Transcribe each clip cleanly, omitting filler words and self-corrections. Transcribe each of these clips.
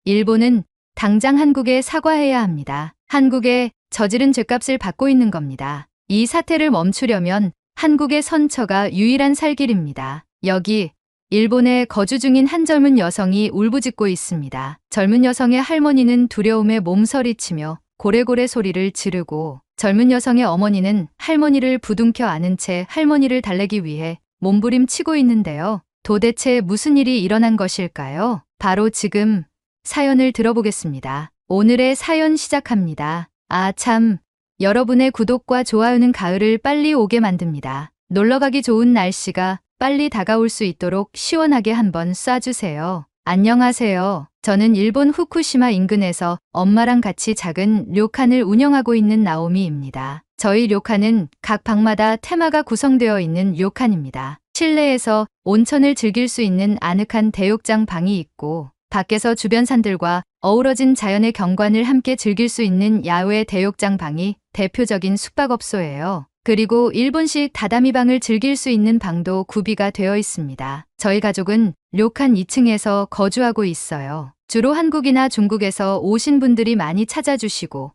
일본은 당장 한국에 사과해야 합니다. 한국에 저지른 죄값을 받고 있는 겁니다. 이 사태를 멈추려면 한국의 선처가 유일한 살 길입니다. 여기 일본에 거주 중인 한 젊은 여성이 울부짖고 있습니다. 젊은 여성의 할머니는 두려움에 몸서리치며 고래고래 소리를 지르고 젊은 여성의 어머니는 할머니를 부둥켜 안은 채 할머니를 달래기 위해 몸부림치고 있는데요. 도대체 무슨 일이 일어난 것일까요? 바로 지금 사연을 들어보겠습니다. 오늘의 사연 시작합니다. 아, 참. 여러분의 구독과 좋아요는 가을을 빨리 오게 만듭니다. 놀러가기 좋은 날씨가 빨리 다가올 수 있도록 시원하게 한번 쏴주세요. 안녕하세요. 저는 일본 후쿠시마 인근에서 엄마랑 같이 작은 료칸을 운영하고 있는 나오미입니다. 저희 료칸은 각 방마다 테마가 구성되어 있는 료칸입니다. 실내에서 온천을 즐길 수 있는 아늑한 대욕장 방이 있고 밖에서 주변 산들과 어우러진 자연의 경관을 함께 즐길 수 있는 야외 대욕장 방이 대표적인 숙박업소예요. 그리고 일본식 다다미 방을 즐길 수 있는 방도 구비가 되어 있습니다. 저희 가족은 료칸 2층에서 거주하고 있어요. 주로 한국이나 중국에서 오신 분들이 많이 찾아주시고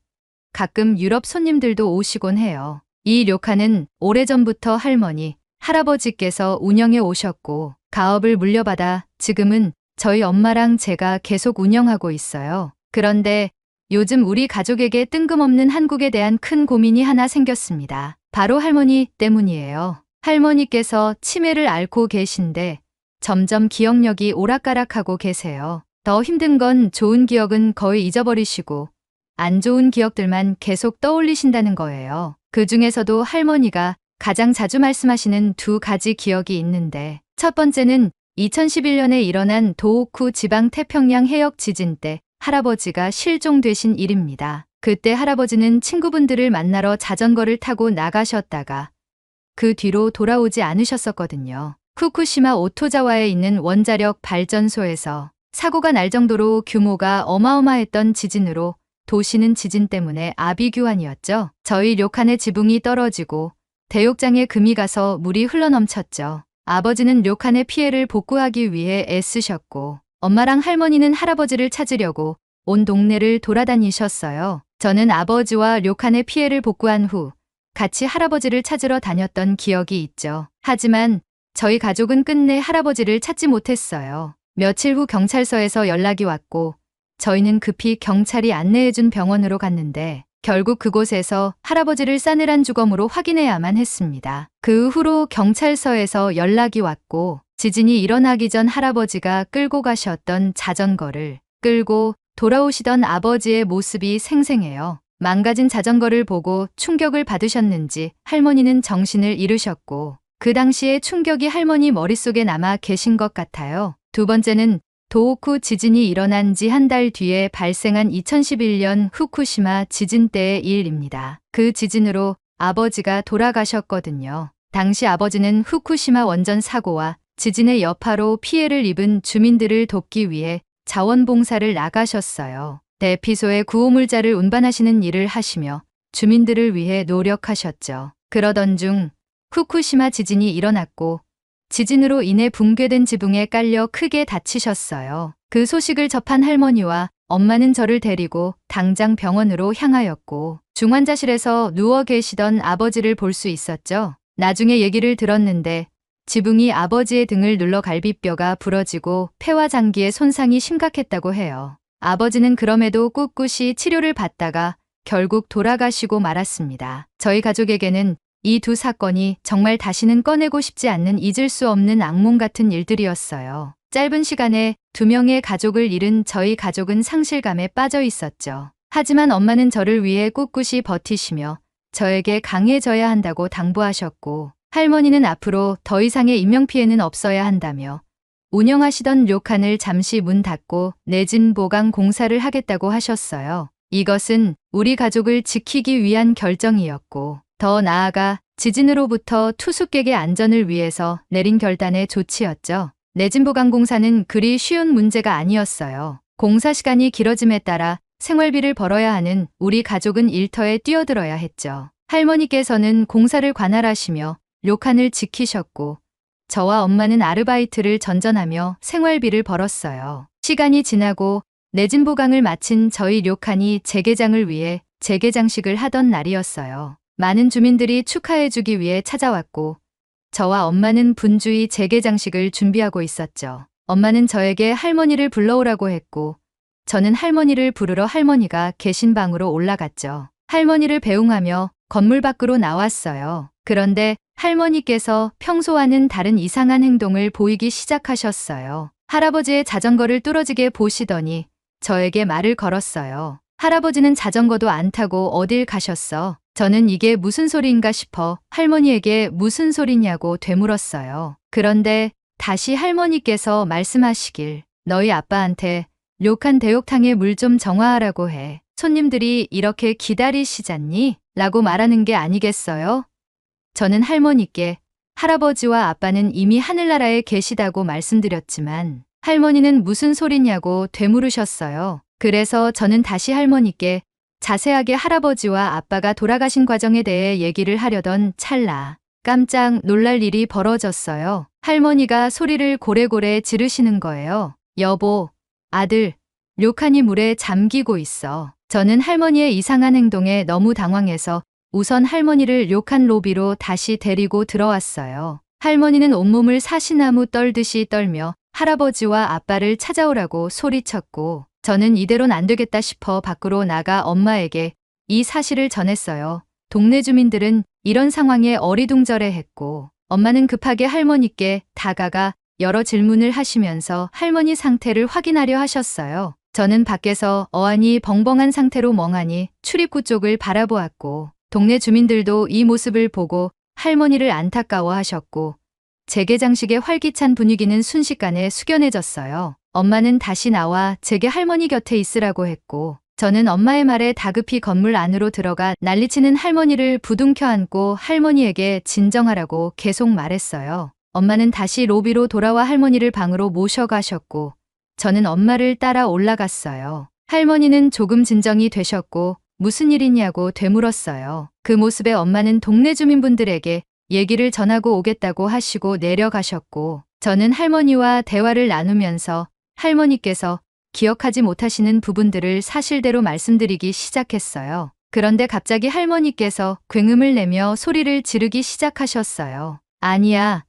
가끔 유럽 손님들도 오시곤 해요. 이 료칸은 오래전부터 할머니, 할아버지께서 운영해 오셨고 가업을 물려받아 지금은 저희 엄마랑 제가 계속 운영하고 있어요. 그런데 요즘 우리 가족에게 뜬금없는 한국에 대한 큰 고민이 하나 생겼습니다. 바로 할머니 때문이에요. 할머니께서 치매를 앓고 계신데 점점 기억력이 오락가락하고 계세요. 더 힘든 건 좋은 기억은 거의 잊어버리시고 안 좋은 기억들만 계속 떠올리신다는 거예요. 그 중에서도 할머니가 가장 자주 말씀하시는 두 가지 기억이 있는데 첫 번째는 2011년에 일어난 도호쿠 지방 태평양 해역 지진 때 할아버지가 실종되신 일입니다. 그때 할아버지는 친구분들을 만나러 자전거를 타고 나가셨다가 그 뒤로 돌아오지 않으셨었거든요. 후쿠시마 오토자와에 있는 원자력 발전소에서 사고가 날 정도로 규모가 어마어마했던 지진으로 도시는 지진 때문에 아비규환이었죠. 저희 료칸의 지붕이 떨어지고 대욕장에 금이 가서 물이 흘러넘쳤죠. 아버지는 료칸의 피해를 복구하기 위해 애쓰셨고 엄마랑 할머니는 할아버지를 찾으려고 온 동네를 돌아다니셨어요. 저는 아버지와 료칸의 피해를 복구한 후 같이 할아버지를 찾으러 다녔던 기억이 있죠. 하지만 저희 가족은 끝내 할아버지를 찾지 못했어요. 며칠 후 경찰서에서 연락이 왔고 저희는 급히 경찰이 안내해준 병원으로 갔는데 결국 그곳에서 할아버지를 싸늘한 주검으로 확인해야만 했습니다. 그 후로 경찰서에서 연락이 왔고 지진이 일어나기 전 할아버지가 끌고 가셨던 자전거를 끌고 돌아오시던 아버지의 모습이 생생해요. 망가진 자전거를 보고 충격을 받으셨는지 할머니는 정신을 잃으셨고 그 당시에 충격이 할머니 머릿속에 남아 계신 것 같아요. 두 번째는 도호쿠 지진이 일어난 지 한 달 뒤에 발생한 2011년 후쿠시마 지진 때의 일입니다. 그 지진으로 아버지가 돌아가셨거든요. 당시 아버지는 후쿠시마 원전 사고와 지진의 여파로 피해를 입은 주민들을 돕기 위해 자원봉사를 나가셨어요. 대피소에 구호물자를 운반하시는 일을 하시며 주민들을 위해 노력하셨죠. 그러던 중 후쿠시마 지진이 일어났고 지진으로 인해 붕괴된 지붕에 깔려 크게 다치셨어요. 그 소식을 접한 할머니와 엄마는 저를 데리고 당장 병원으로 향하였고 중환자실에서 누워 계시던 아버지를 볼 수 있었죠. 나중에 얘기를 들었는데 지붕이 아버지의 등을 눌러 갈비뼈가 부러지고 폐와 장기에 손상이 심각했다고 해요. 아버지는 그럼에도 꿋꿋이 치료를 받다가 결국 돌아가시고 말았습니다. 저희 가족에게는 이 두 사건이 정말 다시는 꺼내고 싶지 않는 잊을 수 없는 악몽 같은 일들이었어요. 짧은 시간에 두 명의 가족을 잃은 저희 가족은 상실감에 빠져 있었죠. 하지만 엄마는 저를 위해 꿋꿋이 버티시며 저에게 강해져야 한다고 당부하셨고 할머니는 앞으로 더 이상의 인명피해는 없어야 한다며 운영하시던 료칸을 잠시 문 닫고 내진 보강 공사를 하겠다고 하셨어요. 이것은 우리 가족을 지키기 위한 결정이었고 더 나아가 지진으로부터 투숙객의 안전을 위해서 내린 결단의 조치였죠. 내진 보강 공사는 그리 쉬운 문제가 아니었어요. 공사 시간이 길어짐에 따라 생활비를 벌어야 하는 우리 가족은 일터에 뛰어들어야 했죠. 할머니께서는 공사를 관할하시며 료칸을 지키셨고 저와 엄마는 아르바이트를 전전하며 생활비를 벌었어요. 시간이 지나고 내진보강을 마친 저희 료칸이 재개장을 위해 재개장식을 하던 날이었어요. 많은 주민들이 축하해주기 위해 찾아왔고 저와 엄마는 분주히 재개장식을 준비하고 있었죠. 엄마는 저에게 할머니를 불러오라고 했고 저는 할머니를 부르러 할머니가 계신 방으로 올라갔죠. 할머니를 배웅하며 건물 밖으로 나왔어요. 그런데 할머니께서 평소와는 다른 이상한 행동을 보이기 시작하셨어요. 할아버지의 자전거를 뚫어지게 보시더니 저에게 말을 걸었어요. 할아버지는 자전거도 안 타고 어딜 가셨어? 저는 이게 무슨 소리인가 싶어 할머니에게 무슨 소리냐고 되물었어요. 그런데 다시 할머니께서 말씀하시길 너희 아빠한테 료칸 대욕탕에 물 좀 정화하라고 해. 손님들이 이렇게 기다리시잖니? 라고 말하는 게 아니겠어요? 저는 할머니께 할아버지와 아빠는 이미 하늘나라에 계시다고 말씀드렸지만 할머니는 무슨 소리냐고 되물으셨어요. 그래서 저는 다시 할머니께 자세하게 할아버지와 아빠가 돌아가신 과정에 대해 얘기를 하려던 찰나 깜짝 놀랄 일이 벌어졌어요. 할머니가 소리를 고래고래 지르시는 거예요. 여보, 아들, 료칸이 물에 잠기고 있어. 저는 할머니의 이상한 행동에 너무 당황해서 우선 할머니를 료칸 로비로 다시 데리고 들어왔어요. 할머니는 온몸을 사시나무 떨듯이 떨며 할아버지와 아빠를 찾아오라고 소리쳤고 저는 이대로는 안 되겠다 싶어 밖으로 나가 엄마에게 이 사실을 전했어요. 동네 주민들은 이런 상황에 어리둥절해했고 엄마는 급하게 할머니께 다가가 여러 질문을 하시면서 할머니 상태를 확인하려 하셨어요. 저는 밖에서 어안이 벙벙한 상태로 멍하니 출입구 쪽을 바라보았고 동네 주민들도 이 모습을 보고 할머니를 안타까워하셨고 재개장식의 활기찬 분위기는 순식간에 숙연해졌어요. 엄마는 다시 나와 제게 할머니 곁에 있으라고 했고 저는 엄마의 말에 다급히 건물 안으로 들어가 난리치는 할머니를 부둥켜 안고 할머니에게 진정하라고 계속 말했어요. 엄마는 다시 로비로 돌아와 할머니를 방으로 모셔가셨고 저는 엄마를 따라 올라갔어요. 할머니는 조금 진정이 되셨고 무슨 일이냐고 되물었어요. 그 모습에 엄마는 동네 주민분들에게 얘기를 전하고 오겠다고 하시고 내려가셨고 저는 할머니와 대화를 나누면서 할머니께서 기억하지 못하시는 부분들을 사실대로 말씀드리기 시작했어요. 그런데 갑자기 할머니께서 굉음을 내며 소리를 지르기 시작하셨어요. 아니야,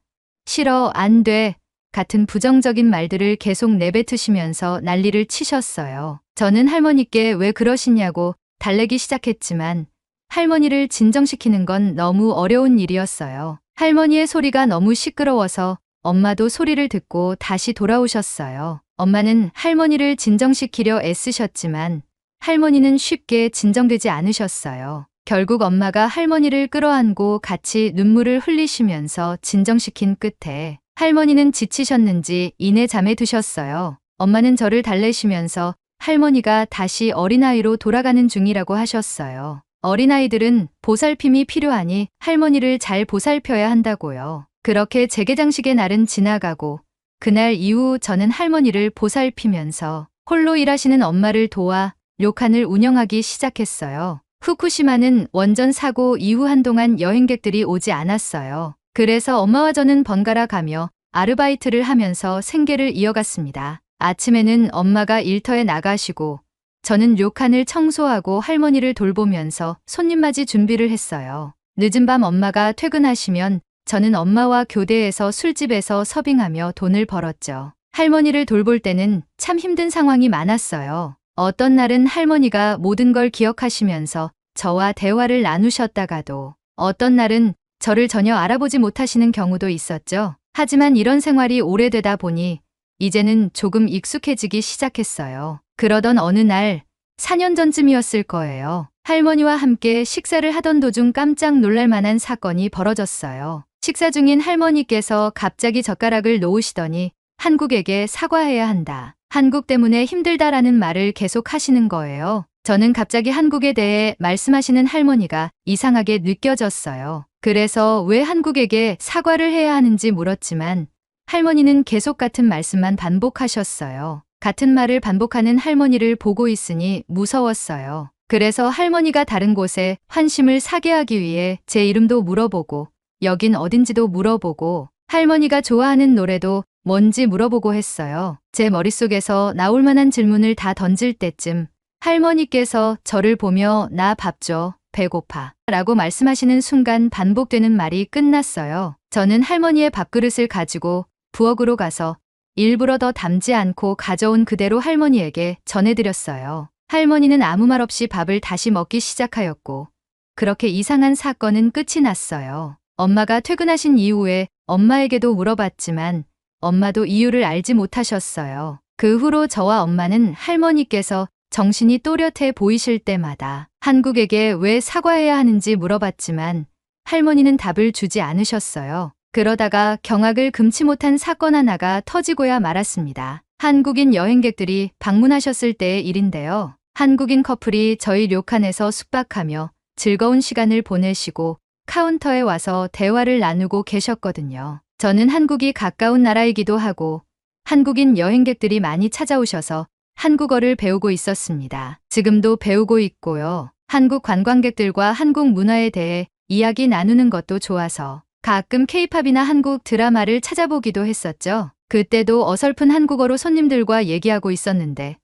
싫어, 안 돼. 같은 부정적인 말들을 계속 내뱉으시면서 난리를 치셨어요. 저는 할머니께 왜 그러시냐고 달래기 시작했지만 할머니를 진정시키는 건 너무 어려운 일이었어요. 할머니의 소리가 너무 시끄러워서 엄마도 소리를 듣고 다시 돌아오셨어요. 엄마는 할머니를 진정시키려 애쓰셨지만 할머니는 쉽게 진정되지 않으셨어요. 결국 엄마가 할머니를 끌어안고 같이 눈물을 흘리시면서 진정시킨 끝에 할머니는 지치셨는지 이내 잠에 드셨어요. 엄마는 저를 달래시면서 할머니가 다시 어린아이로 돌아가는 중이라고 하셨어요. 어린아이들은 보살핌이 필요하니 할머니를 잘 보살펴야 한다고요. 그렇게 재개장식의 날은 지나가고 그날 이후 저는 할머니를 보살피면서 홀로 일하시는 엄마를 도와 료칸을 운영하기 시작했어요. 후쿠시마는 원전 사고 이후 한동안 여행객들이 오지 않았어요. 그래서 엄마와 저는 번갈아 가며 아르바이트를 하면서 생계를 이어갔습니다. 아침에는 엄마가 일터에 나가시고 저는 료칸을 청소하고 할머니를 돌보면서 손님 맞이 준비를 했어요. 늦은 밤 엄마가 퇴근하시면 저는 엄마와 교대에서 술집에서 서빙하며 돈을 벌었죠. 할머니를 돌볼 때는 참 힘든 상황이 많았어요. 어떤 날은 할머니가 모든 걸 기억하시면서 저와 대화를 나누셨다가도 어떤 날은 저를 전혀 알아보지 못하시는 경우도 있었죠. 하지만 이런 생활이 오래되다 보니 이제는 조금 익숙해지기 시작했어요. 그러던 어느 날 4년 전쯤이었을 거예요. 할머니와 함께 식사를 하던 도중 깜짝 놀랄 만한 사건이 벌어졌어요. 식사 중인 할머니께서 갑자기 젓가락을 놓으시더니 한국에게 사과해야 한다. 한국 때문에 힘들다라는 말을 계속 하시는 거예요. 저는 갑자기 한국에 대해 말씀하시는 할머니가 이상하게 느껴졌어요. 그래서 왜 한국에게 사과를 해야 하는지 물었지만 할머니는 계속 같은 말씀만 반복하셨어요. 같은 말을 반복하는 할머니를 보고 있으니 무서웠어요. 그래서 할머니가 다른 곳에 환심을 사게 하기 위해 제 이름도 물어보고 여긴 어딘지도 물어보고 할머니가 좋아하는 노래도 뭔지 물어보고 했어요. 제 머릿속에서 나올 만한 질문을 다 던질 때쯤 할머니께서 저를 보며 나 밥 줘, 배고파 라고 말씀하시는 순간 반복되는 말이 끝났어요. 저는 할머니의 밥그릇을 가지고 부엌으로 가서 일부러 더 담지 않고 가져온 그대로 할머니에게 전해드렸어요. 할머니는 아무 말 없이 밥을 다시 먹기 시작하였고 그렇게 이상한 사건은 끝이 났어요. 엄마가 퇴근하신 이후에 엄마에게도 물어봤지만 엄마도 이유를 알지 못하셨어요. 그 후로 저와 엄마는 할머니께서 정신이 또렷해 보이실 때마다 한국에게 왜 사과해야 하는지 물어봤지만 할머니는 답을 주지 않으셨어요. 그러다가 경악을 금치 못한 사건 하나가 터지고야 말았습니다. 한국인 여행객들이 방문하셨을 때의 일인데요. 한국인 커플이 저희 료칸에서 숙박하며 즐거운 시간을 보내시고 카운터에 와서 대화를 나누고 계셨거든요. 저는 한국이 가까운 나라이기도 하고 한국인 여행객들이 많이 찾아오셔서 한국어를 배우고 있었습니다. 지금도 배우고 있고요. 한국 관광객들과 한국 문화에 대해 이야기 나누는 것도 좋아서 가끔 케이팝이나 한국 드라마를 찾아보기도 했었죠. 그때도 어설픈 한국어로 손님들과 얘기하고 있었는데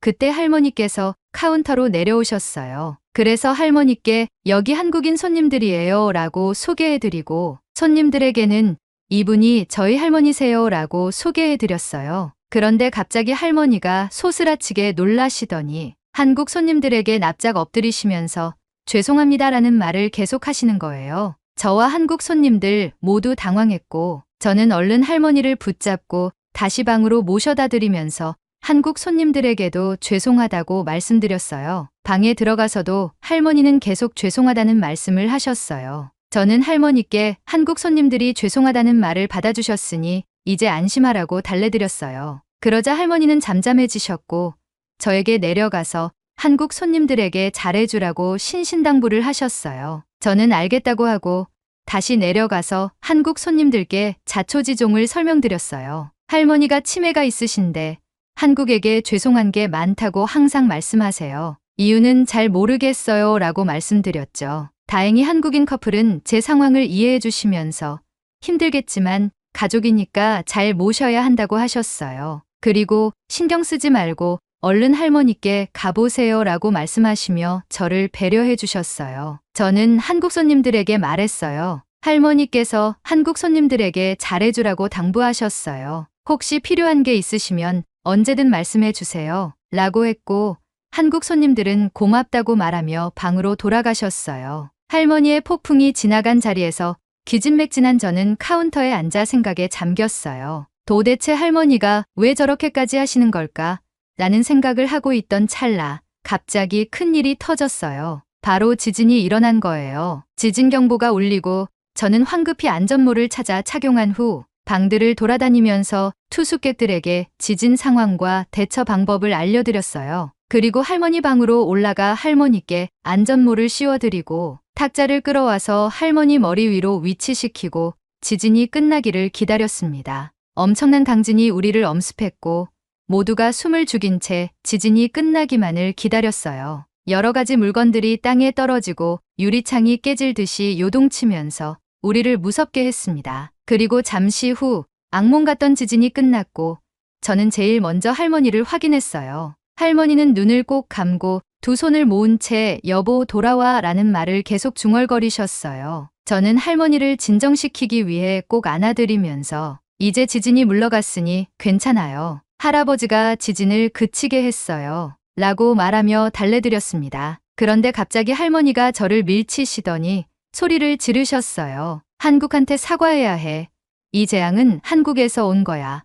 그때 할머니께서 카운터로 내려오셨어요. 그래서 할머니께 여기 한국인 손님들이에요 라고 소개해드리고 손님들에게는 이분이 저희 할머니세요 라고 소개해드렸어요. 그런데 갑자기 할머니가 소스라치게 놀라시더니 한국 손님들에게 납작 엎드리시면서 죄송합니다라는 말을 계속 하시는 거예요. 저와 한국 손님들 모두 당황했고 저는 얼른 할머니를 붙잡고 다시 방으로 모셔다 드리면서 한국 손님들에게도 죄송하다고 말씀드렸어요. 방에 들어가서도 할머니는 계속 죄송하다는 말씀을 하셨어요. 저는 할머니께 한국 손님들이 죄송하다는 말을 받아주셨으니 이제 안심하라고 달래드렸어요. 그러자 할머니는 잠잠해지셨고 저에게 내려가서 한국 손님들에게 잘해주라고 신신당부를 하셨어요. 저는 알겠다고 하고 다시 내려가서 한국 손님들께 자초지종을 설명드렸어요. 할머니가 치매가 있으신데 한국에게 죄송한 게 많다고 항상 말씀하세요. 이유는 잘 모르겠어요 라고 말씀드렸죠. 다행히 한국인 커플은 제 상황을 이해해 주시면서 힘들겠지만 가족이니까 잘 모셔야 한다고 하셨어요. 그리고 신경 쓰지 말고 얼른 할머니께 가보세요 라고 말씀하시며 저를 배려해 주셨어요. 저는 한국 손님들에게 말했어요. 할머니께서 한국 손님들에게 잘해주라고 당부하셨어요. 혹시 필요한 게 있으시면 언제든 말씀해 주세요 라고 했고 한국 손님들은 고맙다고 말하며 방으로 돌아가셨어요. 할머니의 폭풍이 지나간 자리에서 기진맥진한 저는 카운터에 앉아 생각에 잠겼어요. 도대체 할머니가 왜 저렇게까지 하시는 걸까? 라는 생각을 하고 있던 찰나 갑자기 큰일이 터졌어요. 바로 지진이 일어난 거예요. 지진 경보가 울리고 저는 황급히 안전모를 찾아 착용한 후 방들을 돌아다니면서 투숙객들에게 지진 상황과 대처 방법을 알려드렸어요. 그리고 할머니 방으로 올라가 할머니께 안전모를 씌워드리고 탁자를 끌어와서 할머니 머리 위로 위치시키고 지진이 끝나기를 기다렸습니다. 엄청난 강진이 우리를 엄습했고 모두가 숨을 죽인 채 지진이 끝나기만을 기다렸어요. 여러 가지 물건들이 땅에 떨어지고 유리창이 깨질 듯이 요동치면서 우리를 무섭게 했습니다. 그리고 잠시 후 악몽 같던 지진이 끝났고 저는 제일 먼저 할머니를 확인했어요. 할머니는 눈을 꼭 감고 두 손을 모은 채 여보 돌아와 라는 말을 계속 중얼거리셨어요. 저는 할머니를 진정시키기 위해 꼭 안아드리면서 이제 지진이 물러갔으니 괜찮아요. 할아버지가 지진을 그치게 했어요. 라고 말하며 달래드렸습니다. 그런데 갑자기 할머니가 저를 밀치시더니 소리를 지르셨어요. 한국한테 사과해야 해. 이 재앙은 한국에서 온 거야.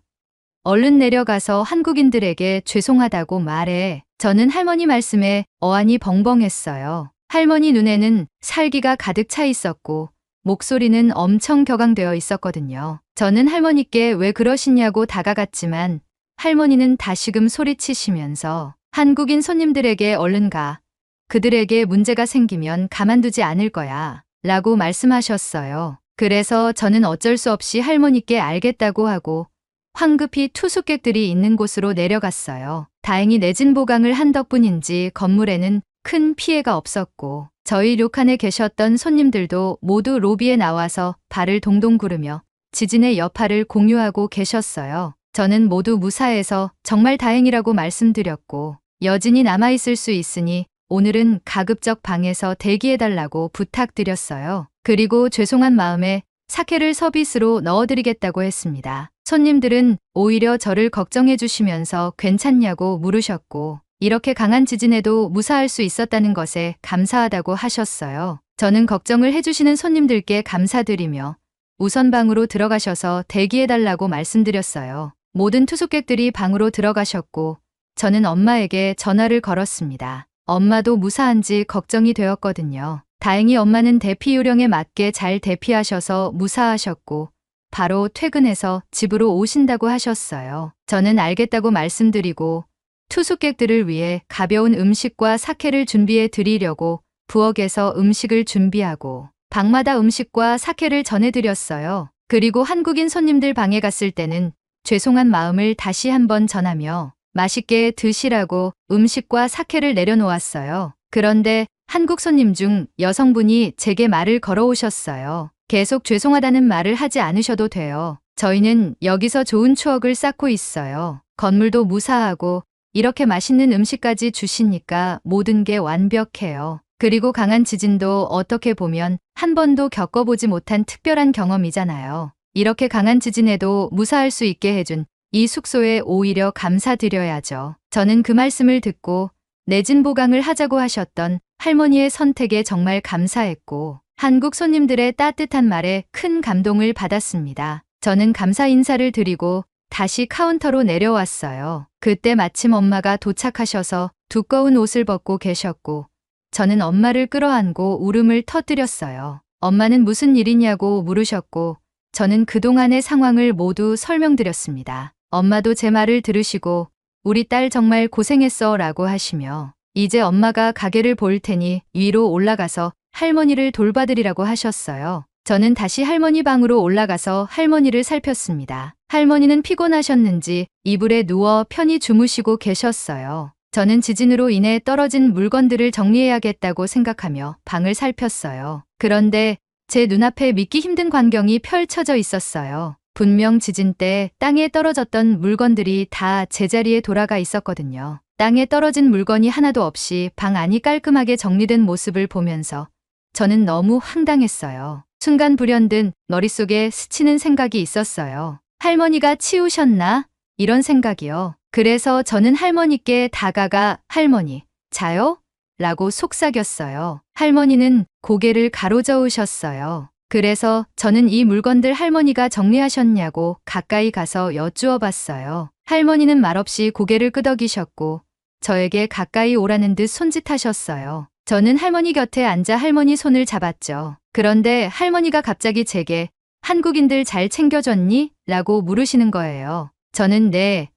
얼른 내려가서 한국인들에게 죄송하다고 말해. 저는 할머니 말씀에 어안이 벙벙했어요. 할머니 눈에는 살기가 가득 차 있었고 목소리는 엄청 격앙되어 있었거든요. 저는 할머니께 왜 그러시냐고 다가갔지만 할머니는 다시금 소리치시면서 한국인 손님들에게 얼른 가. 그들에게 문제가 생기면 가만두지 않을 거야. 라고 말씀하셨어요. 그래서 저는 어쩔 수 없이 할머니께 알겠다고 하고 황급히 투숙객들이 있는 곳으로 내려갔어요. 다행히 내진 보강을 한 덕분인지 건물에는 큰 피해가 없었고 저희 료칸에 계셨던 손님들도 모두 로비에 나와서 발을 동동 구르며 지진의 여파를 공유하고 계셨어요. 저는 모두 무사해서 정말 다행이라고 말씀드렸고 여진이 남아있을 수 있으니 오늘은 가급적 방에서 대기해달라고 부탁드렸어요. 그리고 죄송한 마음에 사케를 서비스로 넣어드리겠다고 했습니다. 손님들은 오히려 저를 걱정해 주시면서 괜찮냐고 물으셨고 이렇게 강한 지진에도 무사할 수 있었다는 것에 감사하다고 하셨어요. 저는 걱정을 해주시는 손님들께 감사드리며 우선 방으로 들어가셔서 대기해달라고 말씀드렸어요. 모든 투숙객들이 방으로 들어가셨고 저는 엄마에게 전화를 걸었습니다. 엄마도 무사한지 걱정이 되었거든요. 다행히 엄마는 대피 요령에 맞게 잘 대피하셔서 무사하셨고 바로 퇴근해서 집으로 오신다고 하셨어요. 저는 알겠다고 말씀드리고 투숙객들을 위해 가벼운 음식과 사케를 준비해 드리려고 부엌에서 음식을 준비하고 방마다 음식과 사케를 전해드렸어요. 그리고 한국인 손님들 방에 갔을 때는 죄송한 마음을 다시 한번 전하며 맛있게 드시라고 음식과 사케를 내려놓았어요. 그런데 한국 손님 중 여성분이 제게 말을 걸어오셨어요. 계속 죄송하다는 말을 하지 않으셔도 돼요. 저희는 여기서 좋은 추억을 쌓고 있어요. 건물도 무사하고 이렇게 맛있는 음식까지 주시니까 모든 게 완벽해요. 그리고 강한 지진도 어떻게 보면 한 번도 겪어보지 못한 특별한 경험이잖아요. 이렇게 강한 지진에도 무사할 수 있게 해준 이 숙소에 오히려 감사드려야죠. 저는 그 말씀을 듣고 내진 보강을 하자고 하셨던 할머니의 선택에 정말 감사했고 한국 손님들의 따뜻한 말에 큰 감동을 받았습니다. 저는 감사 인사를 드리고 다시 카운터로 내려왔어요. 그때 마침 엄마가 도착하셔서 두꺼운 옷을 벗고 계셨고 저는 엄마를 끌어안고 울음을 터뜨렸어요. 엄마는 무슨 일이냐고 물으셨고 저는 그동안의 상황을 모두 설명드렸습니다. 엄마도 제 말을 들으시고 우리 딸 정말 고생했어 라고 하시며 이제 엄마가 가게를 볼 테니 위로 올라가서 할머니를 돌봐드리라고 하셨어요. 저는 다시 할머니 방으로 올라가서 할머니를 살폈습니다. 할머니는 피곤하셨는지 이불에 누워 편히 주무시고 계셨어요. 저는 지진으로 인해 떨어진 물건들을 정리해야겠다고 생각하며 방을 살폈어요. 그런데 제 눈앞에 믿기 힘든 광경이 펼쳐져 있었어요. 분명 지진 때 땅에 떨어졌던 물건들이 다 제자리에 돌아가 있었거든요. 땅에 떨어진 물건이 하나도 없이 방 안이 깔끔하게 정리된 모습을 보면서 저는 너무 황당했어요. 순간 불현듯 머릿속에 스치는 생각이 있었어요. 할머니가 치우셨나? 이런 생각이요. 그래서 저는 할머니께 다가가 할머니, 자요? 라고 속삭였어요. 할머니는 고개를 가로저으셨어요. 그래서 저는 이 물건들 할머니가 정리하셨냐고 가까이 가서 여쭈어 봤어요. 할머니는 말없이 고개를 끄덕이셨고 저에게 가까이 오라는 듯 손짓하셨어요. 저는 할머니 곁에 앉아 할머니 손을 잡았죠. 그런데 할머니가 갑자기 제게 한국인들 잘 챙겨줬니? 라고 물으시는 거예요. 저는 네,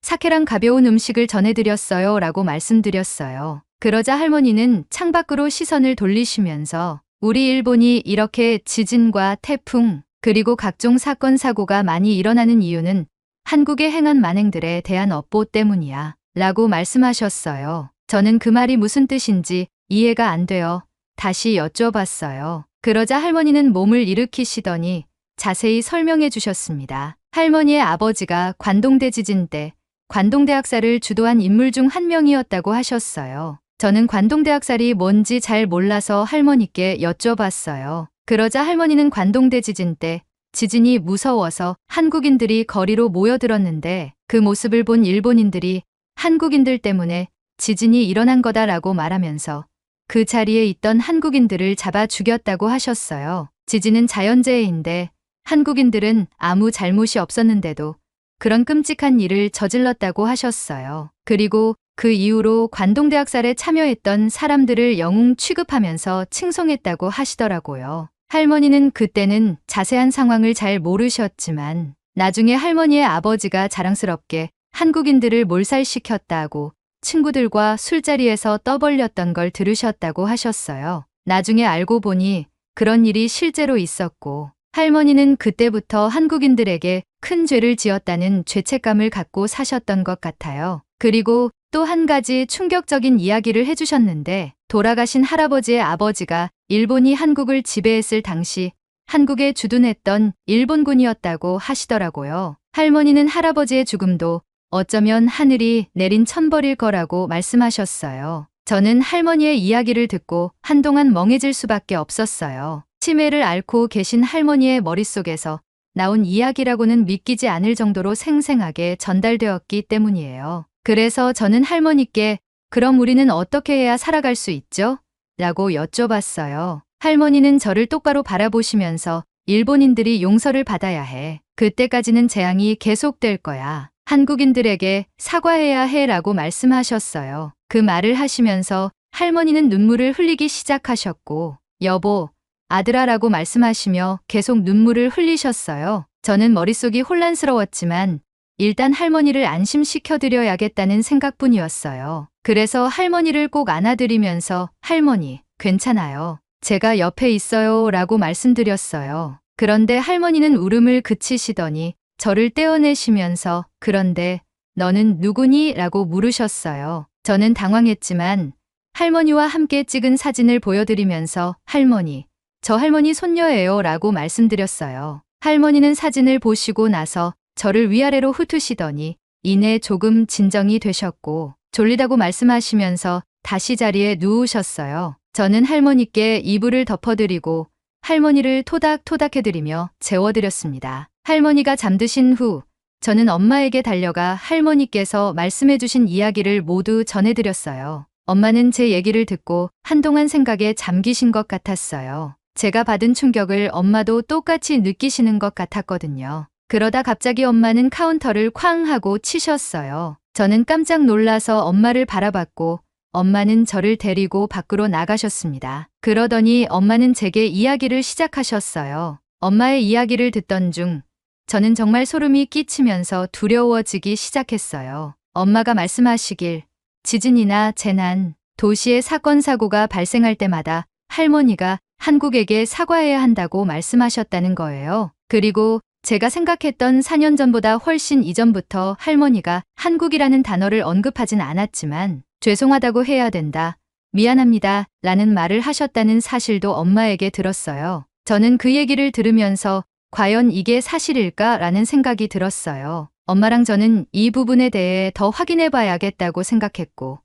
사케랑 가벼운 음식을 전해드렸어요 라고 말씀드렸어요. 그러자 할머니는 창밖으로 시선을 돌리시면서 우리 일본이 이렇게 지진과 태풍 그리고 각종 사건 사고가 많이 일어나는 이유는 한국의 행한 만행들에 대한 업보 때문이야 라고 말씀하셨어요. 저는 그 말이 무슨 뜻인지 이해가 안 되어 다시 여쭤봤어요. 그러자 할머니는 몸을 일으키시더니 자세히 설명해 주셨습니다. 할머니의 아버지가 관동대 지진 때 관동대 학살을 주도한 인물 중 한 명이었다고 하셨어요. 저는 관동대 학살이 뭔지 잘 몰라서 할머니께 여쭤봤어요. 그러자 할머니는 관동대 지진 때 지진이 무서워서 한국인들이 거리로 모여들었는데 그 모습을 본 일본인들이 한국인들 때문에 지진이 일어난 거다라고 말하면서 그 자리에 있던 한국인들을 잡아 죽였다고 하셨어요. 지진은 자연재해인데 한국인들은 아무 잘못이 없었는데도 그런 끔찍한 일을 저질렀다고 하셨어요. 그리고 그 이후로 관동대 학살에 참여했던 사람들을 영웅 취급하면서 칭송했다고 하시더라고요. 할머니는 그때는 자세한 상황을 잘 모르셨지만 나중에 할머니의 아버지가 자랑스럽게 한국인들을 몰살시켰다고 친구들과 술자리에서 떠벌렸던 걸 들으셨다고 하셨어요. 나중에 알고 보니 그런 일이 실제로 있었고 할머니는 그때부터 한국인들에게 큰 죄를 지었다는 죄책감을 갖고 사셨던 것 같아요. 그리고 또 한 가지 충격적인 이야기를 해주셨는데 돌아가신 할아버지의 아버지가 일본이 한국을 지배했을 당시 한국에 주둔했던 일본군이었다고 하시더라고요. 할머니는 할아버지의 죽음도 어쩌면 하늘이 내린 천벌일 거라고 말씀하셨어요. 저는 할머니의 이야기를 듣고 한동안 멍해질 수밖에 없었어요. 치매를 앓고 계신 할머니의 머릿속에서 나온 이야기라고는 믿기지 않을 정도로 생생하게 전달되었기 때문이에요. 그래서 저는 할머니께 그럼 우리는 어떻게 해야 살아갈 수 있죠? 라고 여쭤봤어요. 할머니는 저를 똑바로 바라보시면서 일본인들이 용서를 받아야 해. 그때까지는 재앙이 계속될 거야. 한국인들에게 사과해야 해 라고 말씀하셨어요. 그 말을 하시면서 할머니는 눈물을 흘리기 시작하셨고 여보, 아들아 라고 말씀하시며 계속 눈물을 흘리셨어요. 저는 머릿속이 혼란스러웠지만 일단 할머니를 안심시켜드려야겠다는 생각뿐이었어요. 그래서 할머니를 꼭 안아드리면서 할머니, 괜찮아요. 제가 옆에 있어요 라고 말씀드렸어요. 그런데 할머니는 울음을 그치시더니 저를 떼어내시면서 그런데 너는 누구니? 라고 물으셨어요. 저는 당황했지만 할머니와 함께 찍은 사진을 보여드리면서 할머니, 저 할머니 손녀예요 라고 말씀드렸어요. 할머니는 사진을 보시고 나서 저를 위아래로 훑으시더니 이내 조금 진정이 되셨고 졸리다고 말씀하시면서 다시 자리에 누우셨어요. 저는 할머니께 이불을 덮어드리고 할머니를 토닥토닥 해드리며 재워드렸습니다. 할머니가 잠드신 후 저는 엄마에게 달려가 할머니께서 말씀해주신 이야기를 모두 전해드렸어요. 엄마는 제 얘기를 듣고 한동안 생각에 잠기신 것 같았어요. 제가 받은 충격을 엄마도 똑같이 느끼시는 것 같았거든요. 그러다 갑자기 엄마는 카운터를 쾅 하고 치셨어요. 저는 깜짝 놀라서 엄마를 바라봤고 엄마는 저를 데리고 밖으로 나가셨습니다. 그러더니 엄마는 제게 이야기를 시작하셨어요. 엄마의 이야기를 듣던 중 저는 정말 소름이 끼치면서 두려워지기 시작했어요. 엄마가 말씀하시길 지진이나 재난, 도시의 사건 사고가 발생할 때마다 할머니가 한국에게 사과해야 한다고 말씀하셨다는 거예요. 그리고 제가 생각했던 4년 전보다 훨씬 이전부터 할머니가 한국이라는 단어를 언급하진 않았지만 죄송하다고 해야 된다, 미안합니다 라는 말을 하셨다는 사실도 엄마에게 들었어요. 저는 그 얘기를 들으면서 과연 이게 사실일까 라는 생각이 들었어요. 엄마랑 저는 이 부분에 대해 더 확인해 봐야겠다고 생각했고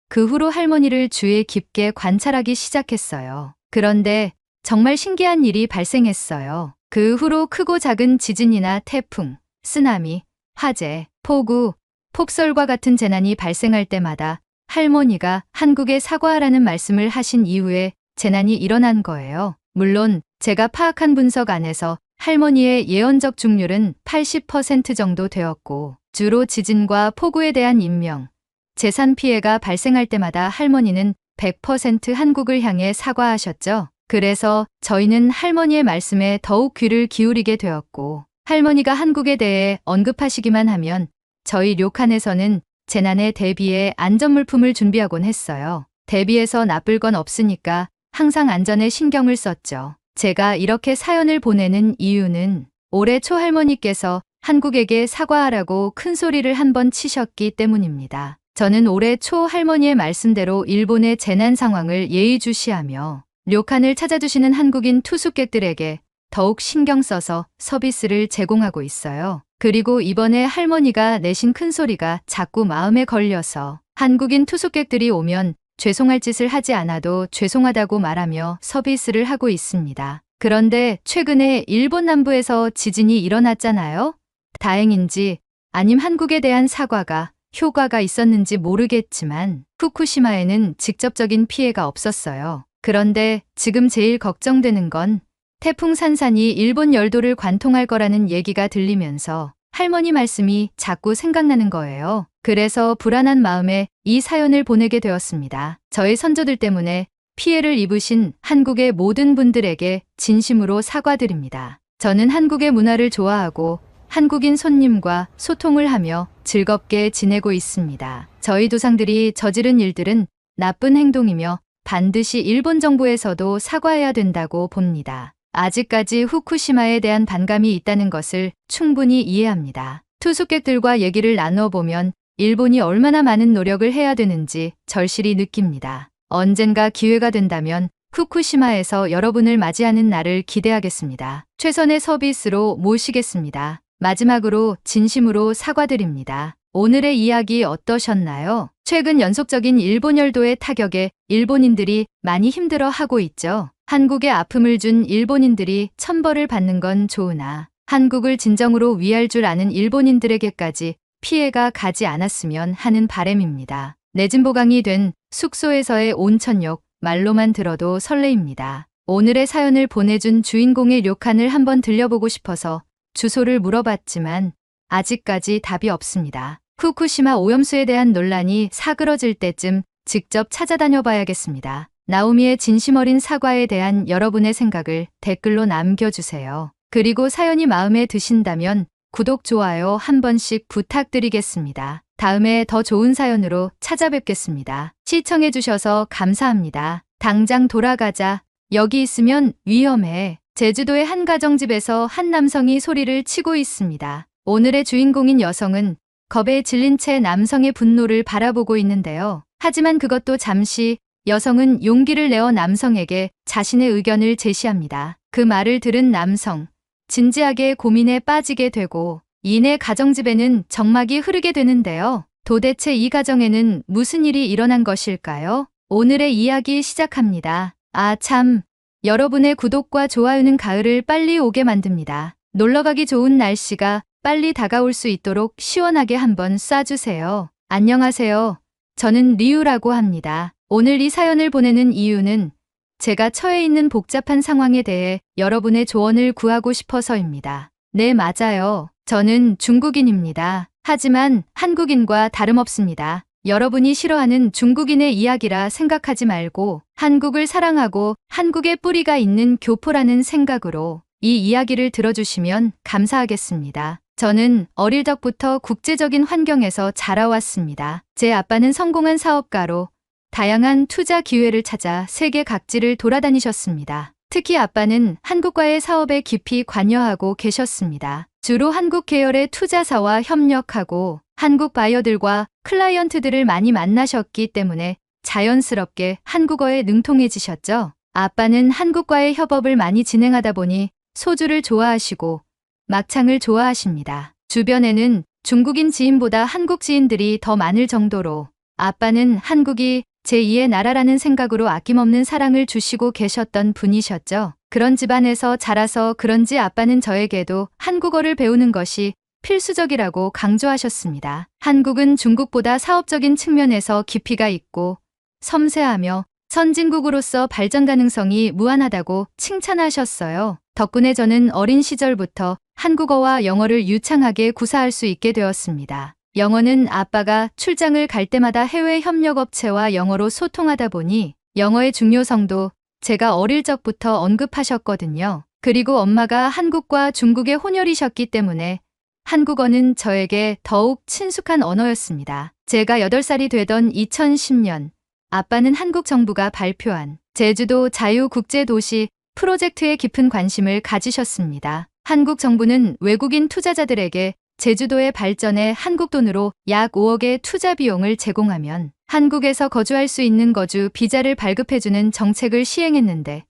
그 후로 할머니를 주의 깊게 관찰하기 시작했어요. 그런데 정말 신기한 일이 발생했어요. 그 후로 크고 작은 지진이나 태풍, 쓰나미, 화재, 폭우, 폭설과 같은 재난이 발생할 때마다 할머니가 한국에 사과하라는 말씀을 하신 이후에 재난이 일어난 거예요. 물론 제가 파악한 분석 안에서 할머니의 예언적 중률은 80% 정도 되었고 주로 지진과 폭우에 대한 인명, 재산 피해가 발생할 때마다 할머니는 100% 한국을 향해 사과하셨죠. 그래서 저희는 할머니의 말씀에 더욱 귀를 기울이게 되었고 할머니가 한국에 대해 언급하시기만 하면 저희 료칸에서는 재난에 대비해 안전물품을 준비하곤 했어요. 대비해서 나쁠 건 없으니까 항상 안전에 신경을 썼죠. 제가 이렇게 사연을 보내는 이유는 올해 초 할머니께서 한국에게 사과하라고 큰 소리를 한번 치셨기 때문입니다. 저는 올해 초 할머니의 말씀대로 일본의 재난 상황을 예의주시하며 료칸을 찾아주시는 한국인 투숙객들에게 더욱 신경 써서 서비스를 제공하고 있어요. 그리고 이번에 할머니가 내신 큰 소리가 자꾸 마음에 걸려서 한국인 투숙객들이 오면 죄송할 짓을 하지 않아도 죄송하다고 말하며 서비스를 하고 있습니다. 그런데 최근에 일본 남부에서 지진이 일어났잖아요. 다행인지 아님 한국에 대한 사과가 효과가 있었는지 모르겠지만 후쿠시마에는 직접적인 피해가 없었어요. 그런데 지금 제일 걱정되는 건 태풍 산산이 일본 열도를 관통할 거라는 얘기가 들리면서 할머니 말씀이 자꾸 생각나는 거예요. 그래서 불안한 마음에 이 사연을 보내게 되었습니다. 저희 선조들 때문에 피해를 입으신 한국의 모든 분들에게 진심으로 사과드립니다. 저는 한국의 문화를 좋아하고 한국인 손님과 소통을 하며 즐겁게 지내고 있습니다. 저희 조상들이 저지른 일들은 나쁜 행동이며 반드시 일본 정부에서도 사과해야 된다고 봅니다. 아직까지 후쿠시마에 대한 반감이 있다는 것을 충분히 이해합니다. 투숙객들과 얘기를 나눠보면 일본이 얼마나 많은 노력을 해야 되는지 절실히 느낍니다. 언젠가 기회가 된다면 후쿠시마에서 여러분을 맞이하는 날을 기대하겠습니다. 최선의 서비스로 모시겠습니다. 마지막으로 진심으로 사과드립니다. 오늘의 이야기 어떠셨나요? 최근 연속적인 일본 열도의 타격에 일본인들이 많이 힘들어하고 있죠. 한국에 아픔을 준 일본인들이 천벌을 받는 건 좋으나 한국을 진정으로 위할 줄 아는 일본인들에게까지 피해가 가지 않았으면 하는 바람입니다. 내진보강이 된 숙소에서의 온천욕, 말로만 들어도 설레입니다. 오늘의 사연을 보내준 주인공의 료칸을 한번 들려보고 싶어서 주소를 물어봤지만 아직까지 답이 없습니다. 후쿠시마 오염수에 대한 논란이 사그러질 때쯤 직접 찾아다녀 봐야겠습니다. 나오미의 진심 어린 사과에 대한 여러분의 생각을 댓글로 남겨주세요. 그리고 사연이 마음에 드신다면 구독, 좋아요 한 번씩 부탁드리겠습니다. 다음에 더 좋은 사연으로 찾아뵙겠습니다. 시청해주셔서 감사합니다. 당장 돌아가자. 여기 있으면 위험해. 제주도의 한 가정집에서 한 남성이 소리를 치고 있습니다. 오늘의 주인공인 여성은 겁에 질린 채 남성의 분노를 바라보고 있는데요. 하지만 그것도 잠시, 여성은 용기를 내어 남성에게 자신의 의견을 제시합니다. 그 말을 들은 남성, 진지하게 고민에 빠지게 되고 이내 가정집에는 정막이 흐르게 되는데요. 도대체 이 가정에는 무슨 일이 일어난 것일까요? 오늘의 이야기 시작합니다. 아 참, 여러분의 구독과 좋아요는 가을을 빨리 오게 만듭니다. 놀러가기 좋은 날씨가 빨리 다가올 수 있도록 시원하게 한번 쏴주세요. 안녕하세요. 저는 리우라고 합니다. 오늘 이 사연을 보내는 이유는 제가 처해 있는 복잡한 상황에 대해 여러분의 조언을 구하고 싶어서입니다. 네, 맞아요. 저는 중국인입니다. 하지만 한국인과 다름없습니다. 여러분이 싫어하는 중국인의 이야기라 생각하지 말고 한국을 사랑하고 한국의 뿌리가 있는 교포라는 생각으로 이 이야기를 들어주시면 감사하겠습니다. 저는 어릴 적부터 국제적인 환경에서 자라왔습니다. 제 아빠는 성공한 사업가로 다양한 투자 기회를 찾아 세계 각지를 돌아다니셨습니다. 특히 아빠는 한국과의 사업에 깊이 관여하고 계셨습니다. 주로 한국 계열의 투자사와 협력하고 한국 바이어들과 클라이언트들을 많이 만나셨기 때문에 자연스럽게 한국어에 능통해지셨죠. 아빠는 한국과의 협업을 많이 진행하다 보니 소주를 좋아하시고 막창을 좋아하십니다. 주변에는 중국인 지인보다 한국 지인들이 더 많을 정도로 아빠는 한국이 제2의 나라라는 생각으로 아낌없는 사랑을 주시고 계셨던 분이셨죠. 그런 집안에서 자라서 그런지 아빠는 저에게도 한국어를 배우는 것이 필수적이라고 강조하셨습니다. 한국은 중국보다 사업적인 측면에서 깊이가 있고 섬세하며 선진국으로서 발전 가능성이 무한하다고 칭찬하셨어요. 덕분에 저는 어린 시절부터 한국어와 영어를 유창하게 구사할 수 있게 되었습니다. 영어는 아빠가 출장을 갈 때마다 해외 협력업체와 영어로 소통하다 보니 영어의 중요성도 제가 어릴 적부터 언급하셨거든요. 그리고 엄마가 한국과 중국의 혼혈이셨기 때문에 한국어는 저에게 더욱 친숙한 언어였습니다. 제가 8살이 되던 2010년 아빠는 한국 정부가 발표한 제주도 자유국제도시 프로젝트에 깊은 관심을 가지셨습니다. 한국 정부는 외국인 투자자들에게 제주도의 발전에 한국 돈으로 약 5억의 투자 비용을 제공하면 한국에서 거주할 수 있는 거주 비자를 발급해주는 정책을 시행했는데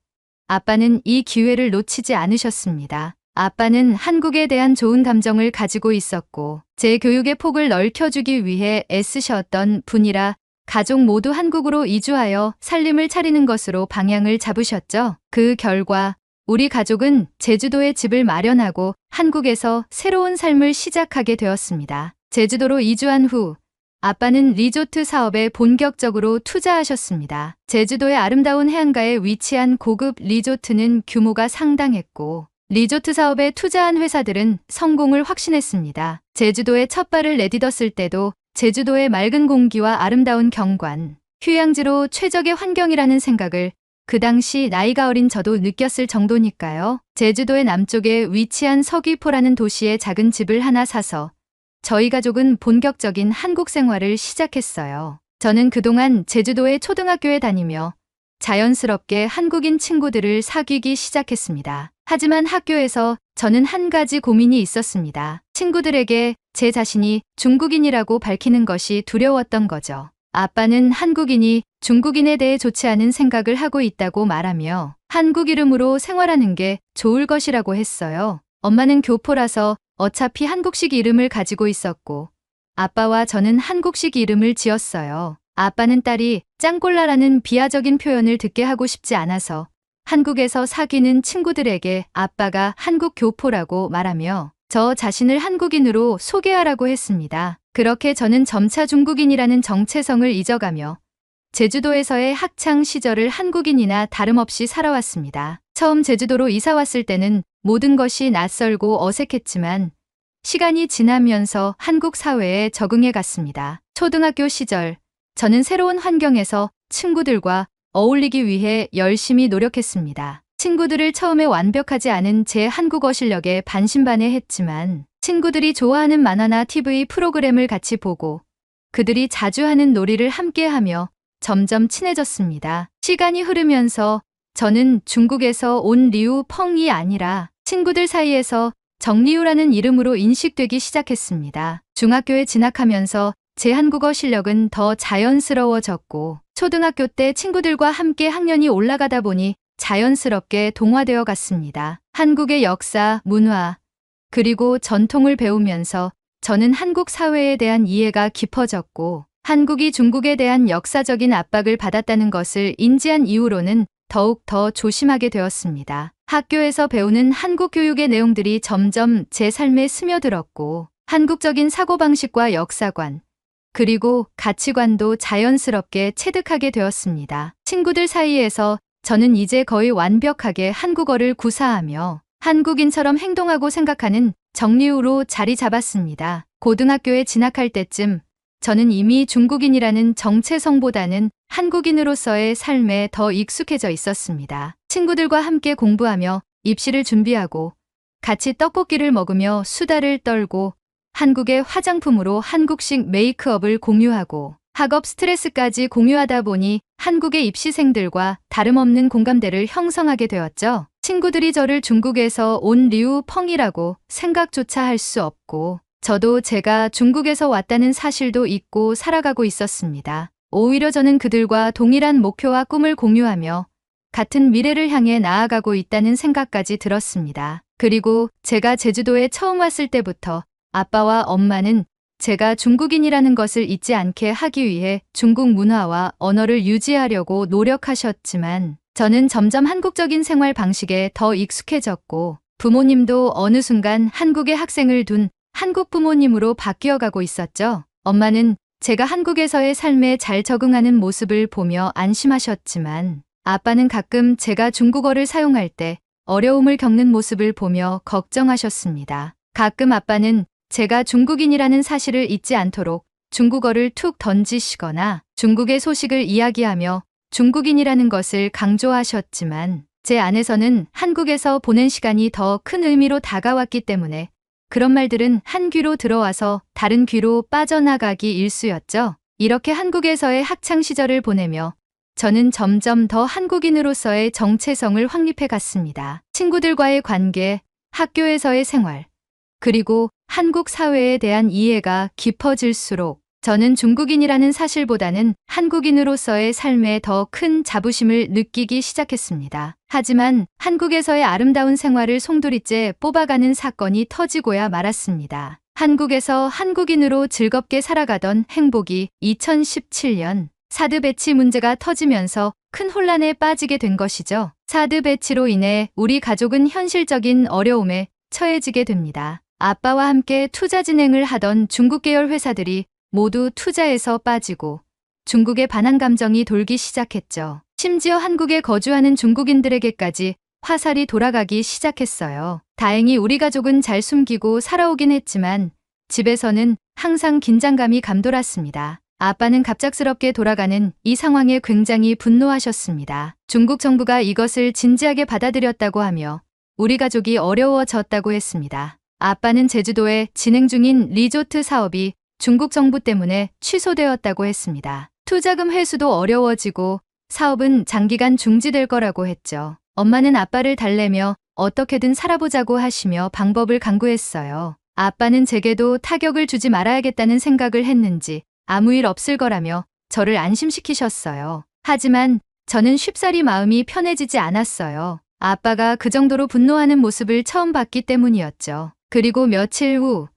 아빠는 이 기회를 놓치지 않으셨습니다. 아빠는 한국에 대한 좋은 감정을 가지고 있었고 제 교육의 폭을 넓혀주기 위해 애쓰셨던 분이라 가족 모두 한국으로 이주하여 살림을 차리는 것으로 방향을 잡으셨죠. 그 결과 우리 가족은 제주도에 집을 마련하고 한국에서 새로운 삶을 시작하게 되었습니다. 제주도로 이주한 후 아빠는 리조트 사업에 본격적으로 투자하셨습니다. 제주도의 아름다운 해안가에 위치한 고급 리조트는 규모가 상당했고 리조트 사업에 투자한 회사들은 성공을 확신했습니다. 제주도에 첫 발을 내딛었을 때도 제주도의 맑은 공기와 아름다운 경관, 휴양지로 최적의 환경이라는 생각을 그 당시 나이가 어린 저도 느꼈을 정도니까요. 제주도의 남쪽에 위치한 서귀포라는 도시에 작은 집을 하나 사서 저희 가족은 본격적인 한국 생활을 시작했어요. 저는 그동안 제주도의 초등학교에 다니며 자연스럽게 한국인 친구들을 사귀기 시작했습니다. 하지만 학교에서 저는 한 가지 고민이 있었습니다. 친구들에게 제 자신이 중국인이라고 밝히는 것이 두려웠던 거죠. 아빠는 한국인이 중국인에 대해 좋지 않은 생각을 하고 있다고 말하며 한국 이름으로 생활하는 게 좋을 것이라고 했어요. 엄마는 교포라서 어차피 한국식 이름을 가지고 있었고 아빠와 저는 한국식 이름을 지었어요. 아빠는 딸이 짱꼴라라는 비하적인 표현을 듣게 하고 싶지 않아서 한국에서 사귀는 친구들에게 아빠가 한국 교포라고 말하며 저 자신을 한국인으로 소개하라고 했습니다. 그렇게 저는 점차 중국인이라는 정체성을 잊어가며 제주도에서의 학창 시절을 한국인이나 다름없이 살아왔습니다. 처음 제주도로 이사 왔을 때는 모든 것이 낯설고 어색했지만 시간이 지나면서 한국 사회에 적응해 갔습니다. 초등학교 시절 저는 새로운 환경에서 친구들과 어울리기 위해 열심히 노력했습니다. 친구들을 처음에 완벽하지 않은 제 한국어 실력에 반신반의했지만 친구들이 좋아하는 만화나 TV 프로그램을 같이 보고 그들이 자주 하는 놀이를 함께하며 점점 친해졌습니다. 시간이 흐르면서 저는 중국에서 온 리우 펑이 아니라 친구들 사이에서 정리우라는 이름으로 인식되기 시작했습니다. 중학교에 진학하면서 제 한국어 실력은 더 자연스러워졌고 초등학교 때 친구들과 함께 학년이 올라가다 보니 자연스럽게 동화되어 갔습니다. 한국의 역사, 문화, 그리고 전통을 배우면서 저는 한국 사회에 대한 이해가 깊어졌고 한국이 중국에 대한 역사적인 압박을 받았다는 것을 인지한 이후로는 더욱 더 조심하게 되었습니다. 학교에서 배우는 한국 교육의 내용들이 점점 제 삶에 스며들었고 한국적인 사고방식과 역사관, 그리고 가치관도 자연스럽게 체득하게 되었습니다. 친구들 사이에서 저는 이제 거의 완벽하게 한국어를 구사하며 한국인처럼 행동하고 생각하는 정리우로 자리 잡았습니다. 고등학교에 진학할 때쯤 저는 이미 중국인이라는 정체성보다는 한국인으로서의 삶에 더 익숙해져 있었습니다. 친구들과 함께 공부하며 입시를 준비하고 같이 떡볶이를 먹으며 수다를 떨고 한국의 화장품으로 한국식 메이크업을 공유하고 학업 스트레스까지 공유하다 보니 한국의 입시생들과 다름없는 공감대를 형성하게 되었죠. 친구들이 저를 중국에서 온 리우 펑이라고 생각조차 할 수 없고 저도 제가 중국에서 왔다는 사실도 잊고 살아가고 있었습니다. 오히려 저는 그들과 동일한 목표와 꿈을 공유하며 같은 미래를 향해 나아가고 있다는 생각까지 들었습니다. 그리고 제가 제주도에 처음 왔을 때부터 아빠와 엄마는 제가 중국인이라는 것을 잊지 않게 하기 위해 중국 문화와 언어를 유지하려고 노력하셨지만 저는 점점 한국적인 생활 방식에 더 익숙해졌고 부모님도 어느 순간 한국의 학생을 둔 한국 부모님으로 바뀌어가고 있었죠. 엄마는 제가 한국에서의 삶에 잘 적응하는 모습을 보며 안심하셨지만 아빠는 가끔 제가 중국어를 사용할 때 어려움을 겪는 모습을 보며 걱정하셨습니다. 가끔 아빠는 제가 중국인이라는 사실을 잊지 않도록 중국어를 툭 던지시거나 중국의 소식을 이야기하며 중국인이라는 것을 강조하셨지만 제 안에서는 한국에서 보낸 시간이 더 큰 의미로 다가왔기 때문에 그런 말들은 한 귀로 들어와서 다른 귀로 빠져나가기 일쑤였죠. 이렇게 한국에서의 학창 시절을 보내며 저는 점점 더 한국인으로서의 정체성을 확립해 갔습니다. 친구들과의 관계, 학교에서의 생활, 그리고 한국 사회에 대한 이해가 깊어질수록 저는 중국인이라는 사실보다는 한국인으로서의 삶에 더 큰 자부심을 느끼기 시작했습니다. 하지만 한국에서의 아름다운 생활을 송두리째 뽑아가는 사건이 터지고야 말았습니다. 한국에서 한국인으로 즐겁게 살아가던 행복이 2017년 사드 배치 문제가 터지면서 큰 혼란에 빠지게 된 것이죠. 사드 배치로 인해 우리 가족은 현실적인 어려움에 처해지게 됩니다. 아빠와 함께 투자 진행을 하던 중국 계열 회사들이 모두 투자에서 빠지고 중국의 반한 감정이 돌기 시작했죠. 심지어 한국에 거주하는 중국인들에게까지 화살이 돌아가기 시작했어요. 다행히 우리 가족은 잘 숨기고 살아오긴 했지만 집에서는 항상 긴장감이 감돌았습니다. 아빠는 갑작스럽게 돌아가는 이 상황에 굉장히 분노하셨습니다. 중국 정부가 이것을 진지하게 받아들였다고 하며 우리 가족이 어려워졌다고 했습니다. 아빠는 제주도에 진행 중인 리조트 사업이 중국 정부 때문에 취소되었다고 했습니다. 투자금 회수도 어려워지고 사업은 장기간 중지될 거라고 했죠. 엄마는 아빠를 달래며 어떻게든 살아보자고 하시며 방법을 강구했어요. 아빠는 제게도 타격을 주지 말아야겠다는 생각을 했는지 아무 일 없을 거라며 저를 안심시키셨어요. 하지만 저는 쉽사리 마음이 편해지지 않았어요. 아빠가 그 정도로 분노하는 모습을 처음 봤기 때문이었죠. 그리고 며칠 후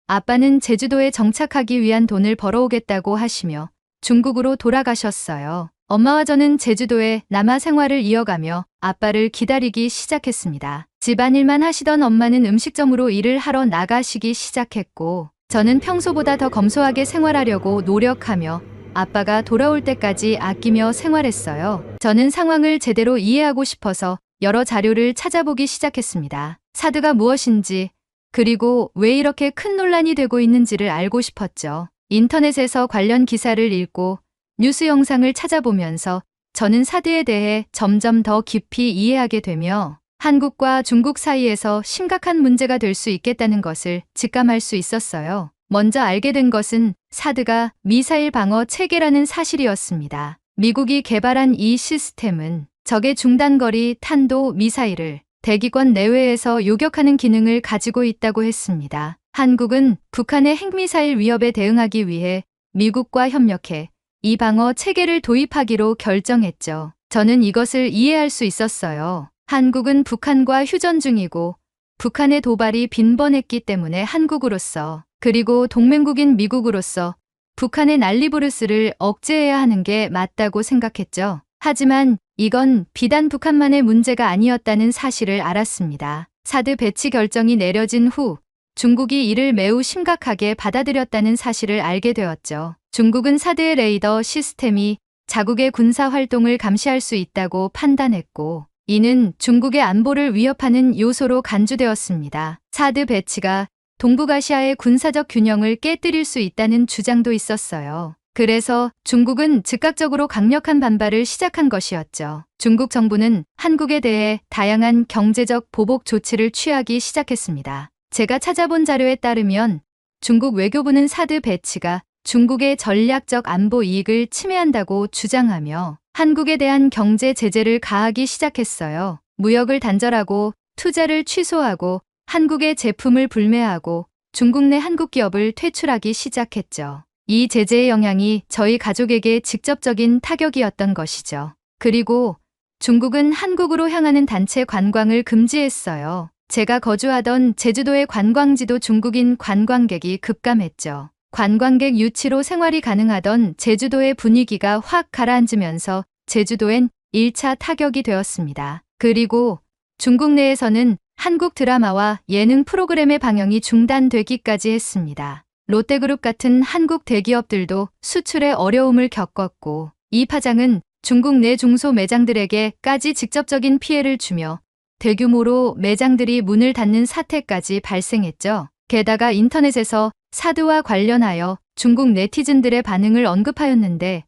아빠는 제주도에 정착하기 위한 돈을 벌어오겠다고 하시며 중국으로 돌아가셨어요. 엄마와 저는 제주도에 남아 생활을 이어가며 아빠를 기다리기 시작했습니다. 집안일만 하시던 엄마는 음식점으로 일을 하러 나가시기 시작했고, 저는 평소보다 더 검소하게 생활하려고 노력하며 아빠가 돌아올 때까지 아끼며 생활했어요. 저는 상황을 제대로 이해하고 싶어서 여러 자료를 찾아보기 시작했습니다. 사드가 무엇인지, 그리고 왜 이렇게 큰 논란이 되고 있는지를 알고 싶었죠. 인터넷에서 관련 기사를 읽고 뉴스 영상을 찾아보면서 저는 사드에 대해 점점 더 깊이 이해하게 되며 한국과 중국 사이에서 심각한 문제가 될 수 있겠다는 것을 직감할 수 있었어요. 먼저 알게 된 것은 사드가 미사일 방어 체계라는 사실이었습니다. 미국이 개발한 이 시스템은 적의 중단거리 탄도 미사일을 대기권 내외에서 요격하는 기능을 가지고 있다고 했습니다. 한국은 북한의 핵미사일 위협에 대응하기 위해 미국과 협력해 이 방어 체계를 도입하기로 결정했죠. 저는 이것을 이해할 수 있었어요. 한국은 북한과 휴전 중이고 북한의 도발이 빈번했기 때문에 한국으로서 그리고 동맹국인 미국으로서 북한의 난리부르스를 억제해야 하는 게 맞다고 생각했죠. 하지만 이건 비단 북한만의 문제가 아니었다는 사실을 알았습니다. 사드 배치 결정이 내려진 후 중국이 이를 매우 심각하게 받아들였다는 사실을 알게 되었죠. 중국은 사드의 레이더 시스템이 자국의 군사 활동을 감시할 수 있다고 판단했고, 이는 중국의 안보를 위협하는 요소로 간주되었습니다. 사드 배치가 동북아시아의 군사적 균형을 깨뜨릴 수 있다는 주장도 있었어요. 그래서 중국은 즉각적으로 강력한 반발을 시작한 것이었죠. 중국 정부는 한국에 대해 다양한 경제적 보복 조치를 취하기 시작했습니다. 제가 찾아본 자료에 따르면 중국 외교부는 사드 배치가 중국의 전략적 안보 이익을 침해한다고 주장하며 한국에 대한 경제 제재를 가하기 시작했어요. 무역을 단절하고 투자를 취소하고 한국의 제품을 불매하고 중국 내 한국 기업을 퇴출하기 시작했죠. 이 제재의 영향이 저희 가족에게 직접적인 타격이었던 것이죠. 그리고 중국은 한국으로 향하는 단체 관광을 금지했어요. 제가 거주하던 제주도의 관광지도 중국인 관광객이 급감했죠. 관광객 유치로 생활이 가능하던 제주도의 분위기가 확 가라앉으면서 제주도엔 1차 타격이 되었습니다. 그리고 중국 내에서는 한국 드라마와 예능 프로그램의 방영이 중단되기까지 했습니다. 롯데그룹 같은 한국 대기업들도 수출에 어려움을 겪었고, 이 파장은 중국 내 중소 매장들에게까지 직접적인 피해를 주며 대규모로 매장들이 문을 닫는 사태까지 발생했죠. 게다가 인터넷에서 사드와 관련하여 중국 네티즌들의 반응을 언급하였는데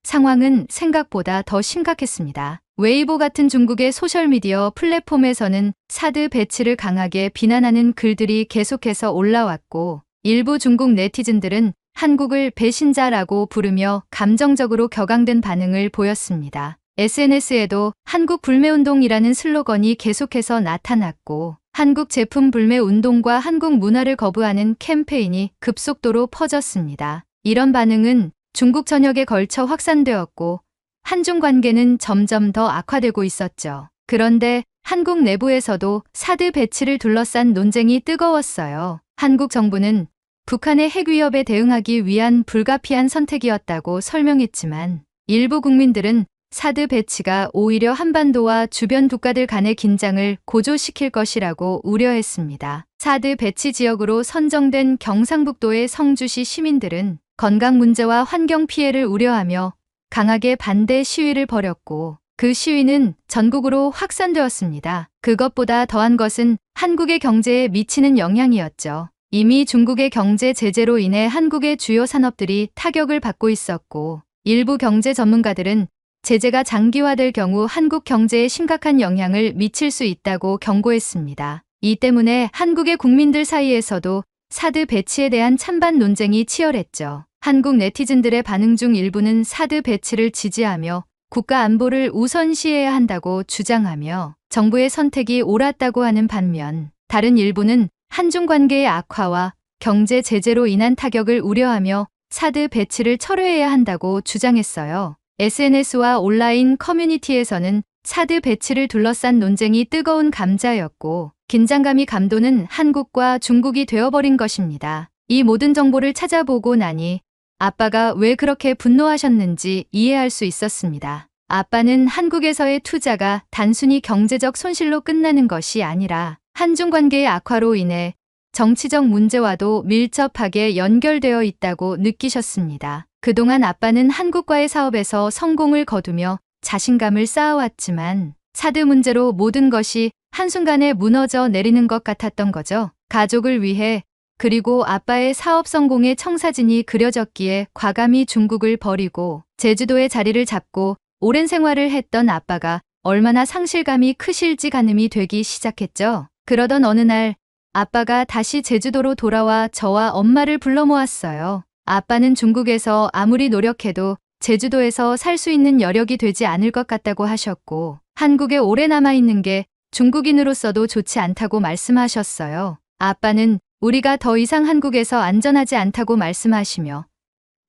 상황은 생각보다 더 심각했습니다. 웨이보 같은 중국의 소셜미디어 플랫폼에서는 사드 배치를 강하게 비난하는 글들이 계속해서 올라왔고, 일부 중국 네티즌들은 한국을 배신자라고 부르며 감정적으로 격앙된 반응을 보였습니다. SNS에도 한국 불매운동이라는 슬로건이 계속해서 나타났고, 한국 제품 불매 운동과 한국 문화를 거부하는 캠페인이 급속도로 퍼졌습니다. 이런 반응은 중국 전역에 걸쳐 확산되었고, 한중 관계는 점점 더 악화되고 있었죠. 그런데 한국 내부에서도 사드 배치를 둘러싼 논쟁이 뜨거웠어요. 한국 정부는 북한의 핵 위협에 대응하기 위한 불가피한 선택이었다고 설명했지만 일부 국민들은 사드 배치가 오히려 한반도와 주변 국가들 간의 긴장을 고조시킬 것이라고 우려했습니다. 사드 배치 지역으로 선정된 경상북도의 성주시 시민들은 건강 문제와 환경 피해를 우려하며 강하게 반대 시위를 벌였고, 그 시위는 전국으로 확산되었습니다. 그것보다 더한 것은 한국의 경제에 미치는 영향이었죠. 이미 중국의 경제 제재로 인해 한국의 주요 산업들이 타격을 받고 있었고, 일부 경제 전문가들은 제재가 장기화될 경우 한국 경제에 심각한 영향을 미칠 수 있다고 경고했습니다. 이 때문에 한국의 국민들 사이에서도 사드 배치에 대한 찬반 논쟁이 치열했죠. 한국 네티즌들의 반응 중 일부는 사드 배치를 지지하며 국가 안보를 우선시해야 한다고 주장하며 정부의 선택이 옳았다고 하는 반면, 다른 일부는 한중 관계의 악화와 경제 제재로 인한 타격을 우려하며 사드 배치를 철회해야 한다고 주장했어요. SNS와 온라인 커뮤니티에서는 사드 배치를 둘러싼 논쟁이 뜨거운 감자였고 긴장감이 감도는 한국과 중국이 되어버린 것입니다. 이 모든 정보를 찾아보고 나니 아빠가 왜 그렇게 분노하셨는지 이해할 수 있었습니다. 아빠는 한국에서의 투자가 단순히 경제적 손실로 끝나는 것이 아니라 한중 관계의 악화로 인해 정치적 문제와도 밀접하게 연결되어 있다고 느끼셨습니다. 그동안 아빠는 한국과의 사업에서 성공을 거두며 자신감을 쌓아왔지만 사드 문제로 모든 것이 한순간에 무너져 내리는 것 같았던 거죠. 가족을 위해 그리고 아빠의 사업 성공의 청사진이 그려졌기에 과감히 중국을 버리고 제주도에 자리를 잡고 오랜 생활을 했던 아빠가 얼마나 상실감이 크실지 가늠이 되기 시작했죠. 그러던 어느 날 아빠가 다시 제주도로 돌아와 저와 엄마를 불러 모았어요. 아빠는 중국에서 아무리 노력해도 제주도에서 살 수 있는 여력이 되지 않을 것 같다고 하셨고 한국에 오래 남아있는 게 중국인으로서도 좋지 않다고 말씀하셨어요. 아빠는 우리가 더 이상 한국에서 안전하지 않다고 말씀하시며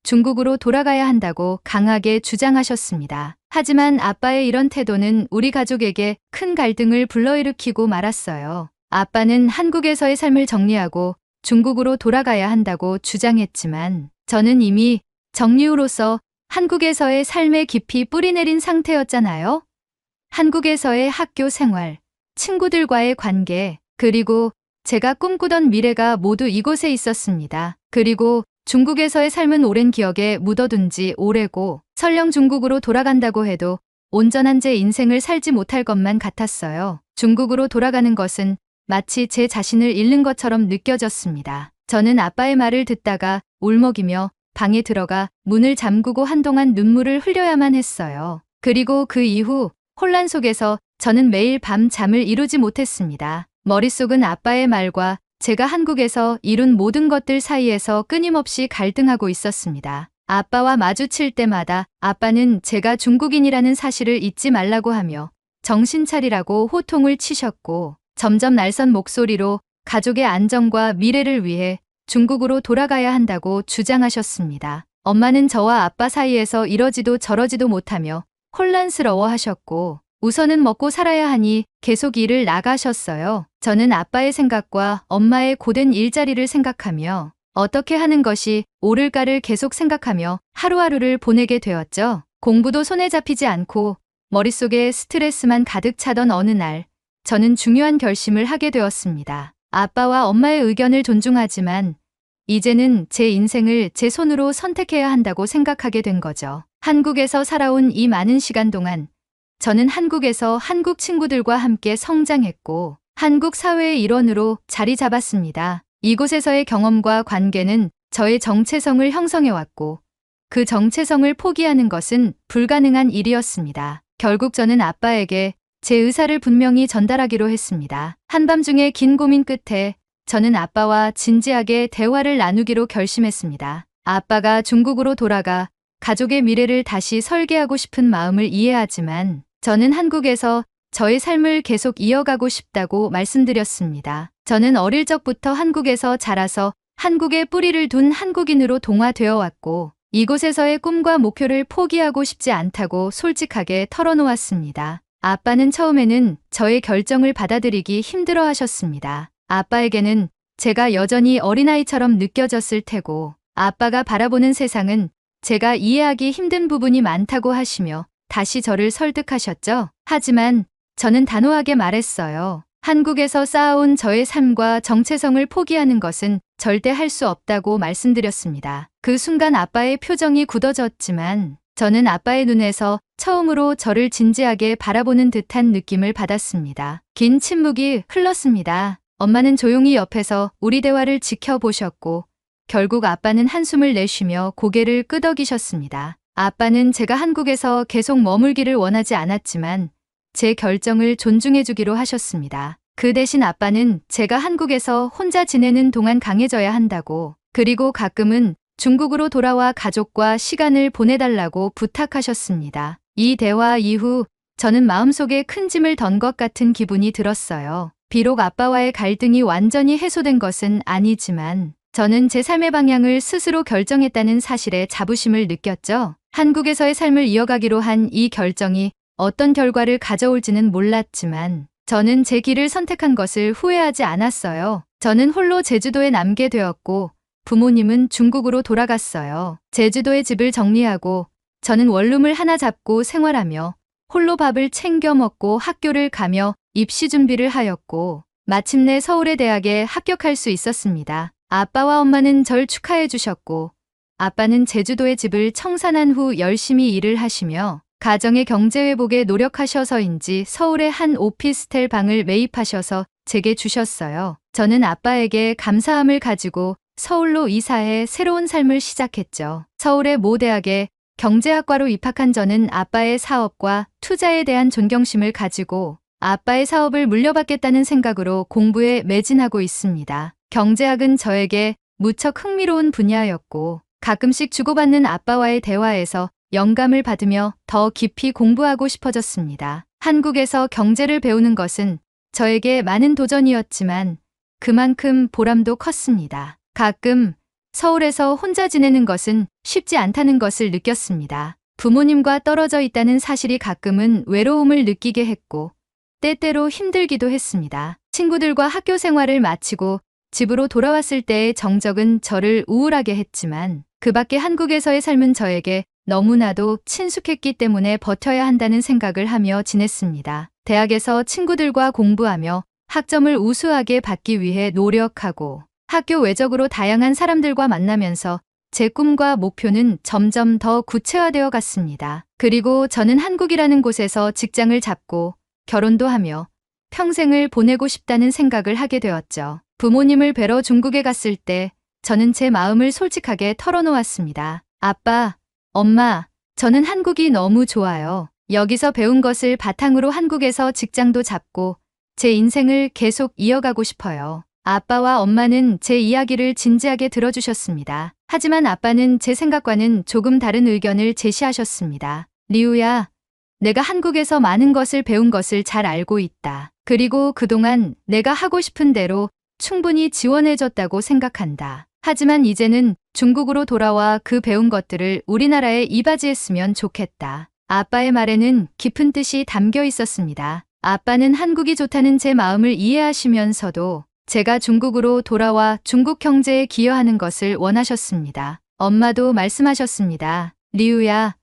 중국으로 돌아가야 한다고 강하게 주장하셨습니다. 하지만 아빠의 이런 태도는 우리 가족에게 큰 갈등을 불러일으키고 말았어요. 아빠는 한국에서의 삶을 정리하고 중국으로 돌아가야 한다고 주장했지만 저는 이미 정리우로서 한국에서의 삶에 깊이 뿌리내린 상태였잖아요. 한국에서의 학교 생활, 친구들과의 관계, 그리고 제가 꿈꾸던 미래가 모두 이곳에 있었습니다. 그리고 중국에서의 삶은 오랜 기억에 묻어둔 지 오래고 설령 중국으로 돌아간다고 해도 온전한 제 인생을 살지 못할 것만 같았어요. 중국으로 돌아가는 것은 마치 제 자신을 잃는 것처럼 느껴졌습니다. 저는 아빠의 말을 듣다가 울먹이며 방에 들어가 문을 잠그고 한동안 눈물을 흘려야만 했어요. 그리고 그 이후 혼란 속에서 저는 매일 밤 잠을 이루지 못했습니다. 머릿속은 아빠의 말과 제가 한국에서 이룬 모든 것들 사이에서 끊임없이 갈등하고 있었습니다. 아빠와 마주칠 때마다 아빠는 제가 중국인이라는 사실을 잊지 말라고 하며 정신 차리라고 호통을 치셨고 점점 날선 목소리로 가족의 안정과 미래를 위해 중국으로 돌아가야 한다고 주장하셨습니다. 엄마는 저와 아빠 사이에서 이러지도 저러지도 못하며 혼란스러워 하셨고 우선은 먹고 살아야 하니 계속 일을 나가셨어요. 저는 아빠의 생각과 엄마의 고된 일자리를 생각하며 어떻게 하는 것이 옳을까를 계속 생각하며 하루하루를 보내게 되었죠. 공부도 손에 잡히지 않고 머릿속에 스트레스만 가득 차던 어느 날 저는 중요한 결심을 하게 되었습니다. 아빠와 엄마의 의견을 존중하지만 이제는 제 인생을 제 손으로 선택해야 한다고 생각하게 된 거죠. 한국에서 살아온 이 많은 시간 동안 저는 한국에서 한국 친구들과 함께 성장했고 한국 사회의 일원으로 자리 잡았습니다. 이곳에서의 경험과 관계는 저의 정체성을 형성해왔고 그 정체성을 포기하는 것은 불가능한 일이었습니다. 결국 저는 아빠에게 제 의사를 분명히 전달하기로 했습니다. 한밤중에 긴 고민 끝에 저는 아빠와 진지하게 대화를 나누기로 결심했습니다. 아빠가 중국으로 돌아가 가족의 미래를 다시 설계하고 싶은 마음을 이해하지만 저는 한국에서 저의 삶을 계속 이어가고 싶다고 말씀드렸습니다. 저는 어릴 적부터 한국에서 자라서 한국에 뿌리를 둔 한국인으로 동화되어 왔고 이곳에서의 꿈과 목표를 포기하고 싶지 않다고 솔직하게 털어놓았습니다. 아빠는 처음에는 저의 결정을 받아들이기 힘들어 하셨습니다. 아빠에게는 제가 여전히 어린아이처럼 느껴졌을 테고 아빠가 바라보는 세상은 제가 이해하기 힘든 부분이 많다고 하시며 다시 저를 설득하셨죠. 하지만 저는 단호하게 말했어요. 한국에서 쌓아온 저의 삶과 정체성을 포기하는 것은 절대 할 수 없다고 말씀드렸습니다. 그 순간 아빠의 표정이 굳어졌지만 저는 아빠의 눈에서 처음으로 저를 진지하게 바라보는 듯한 느낌을 받았습니다. 긴 침묵이 흘렀습니다. 엄마는 조용히 옆에서 우리 대화를 지켜보셨고 결국 아빠는 한숨을 내쉬며 고개를 끄덕이셨습니다. 아빠는 제가 한국에서 계속 머물기를 원하지 않았지만 제 결정을 존중해주기로 하셨습니다. 그 대신 아빠는 제가 한국에서 혼자 지내는 동안 강해져야 한다고 그리고 가끔은 중국으로 돌아와 가족과 시간을 보내달라고 부탁하셨습니다. 이 대화 이후 저는 마음속에 큰 짐을 던 것 같은 기분이 들었어요. 비록 아빠와의 갈등이 완전히 해소된 것은 아니지만 저는 제 삶의 방향을 스스로 결정했다는 사실에 자부심을 느꼈죠. 한국에서의 삶을 이어가기로 한 이 결정이 어떤 결과를 가져올지는 몰랐지만 저는 제 길을 선택한 것을 후회하지 않았어요. 저는 홀로 제주도에 남게 되었고 부모님은 중국으로 돌아갔어요. 제주도의 집을 정리하고 저는 원룸을 하나 잡고 생활하며 홀로 밥을 챙겨 먹고 학교를 가며 입시 준비를 하였고 마침내 서울의 대학에 합격할 수 있었습니다. 아빠와 엄마는 절 축하해 주셨고 아빠는 제주도의 집을 청산한 후 열심히 일을 하시며 가정의 경제 회복에 노력하셔서인지 서울의 한 오피스텔 방을 매입하셔서 제게 주셨어요. 저는 아빠에게 감사함을 가지고 서울로 이사해 새로운 삶을 시작했죠. 서울의 모 대학에 경제학과로 입학한 저는 아빠의 사업과 투자에 대한 존경심을 가지고 아빠의 사업을 물려받겠다는 생각으로 공부에 매진하고 있습니다. 경제학은 저에게 무척 흥미로운 분야였고 가끔씩 주고받는 아빠와의 대화에서 영감을 받으며 더 깊이 공부하고 싶어졌습니다. 한국에서 경제를 배우는 것은 저에게 많은 도전이었지만 그만큼 보람도 컸습니다. 가끔 서울에서 혼자 지내는 것은 쉽지 않다는 것을 느꼈습니다. 부모님과 떨어져 있다는 사실이 가끔은 외로움을 느끼게 했고 때때로 힘들기도 했습니다. 친구들과 학교 생활을 마치고 집으로 돌아왔을 때의 정적은 저를 우울하게 했지만 그 밖에 한국에서의 삶은 저에게 너무나도 친숙했기 때문에 버텨야 한다는 생각을 하며 지냈습니다. 대학에서 친구들과 공부하며 학점을 우수하게 받기 위해 노력하고 학교 외적으로 다양한 사람들과 만나면서 제 꿈과 목표는 점점 더 구체화되어 갔습니다. 그리고 저는 한국이라는 곳에서 직장을 잡고 결혼도 하며 평생을 보내고 싶다는 생각을 하게 되었죠. 부모님을 뵈러 중국에 갔을 때 저는 제 마음을 솔직하게 털어놓았습니다. 아빠, 엄마, 저는 한국이 너무 좋아요. 여기서 배운 것을 바탕으로 한국에서 직장도 잡고 제 인생을 계속 이어가고 싶어요. 아빠와 엄마는 제 이야기를 진지하게 들어주셨습니다. 하지만 아빠는 제 생각과는 조금 다른 의견을 제시하셨습니다. 리우야, 내가 한국에서 많은 것을 배운 것을 잘 알고 있다. 그리고 그동안 내가 하고 싶은 대로 충분히 지원해줬다고 생각한다. 하지만 이제는 중국으로 돌아와 그 배운 것들을 우리나라에 이바지했으면 좋겠다. 아빠의 말에는 깊은 뜻이 담겨 있었습니다. 아빠는 한국이 좋다는 제 마음을 이해하시면서도 제가 중국으로 돌아와 중국 경제에 기여하는 것을 원하셨습니다. 엄마도 말씀하셨습니다. 리우야,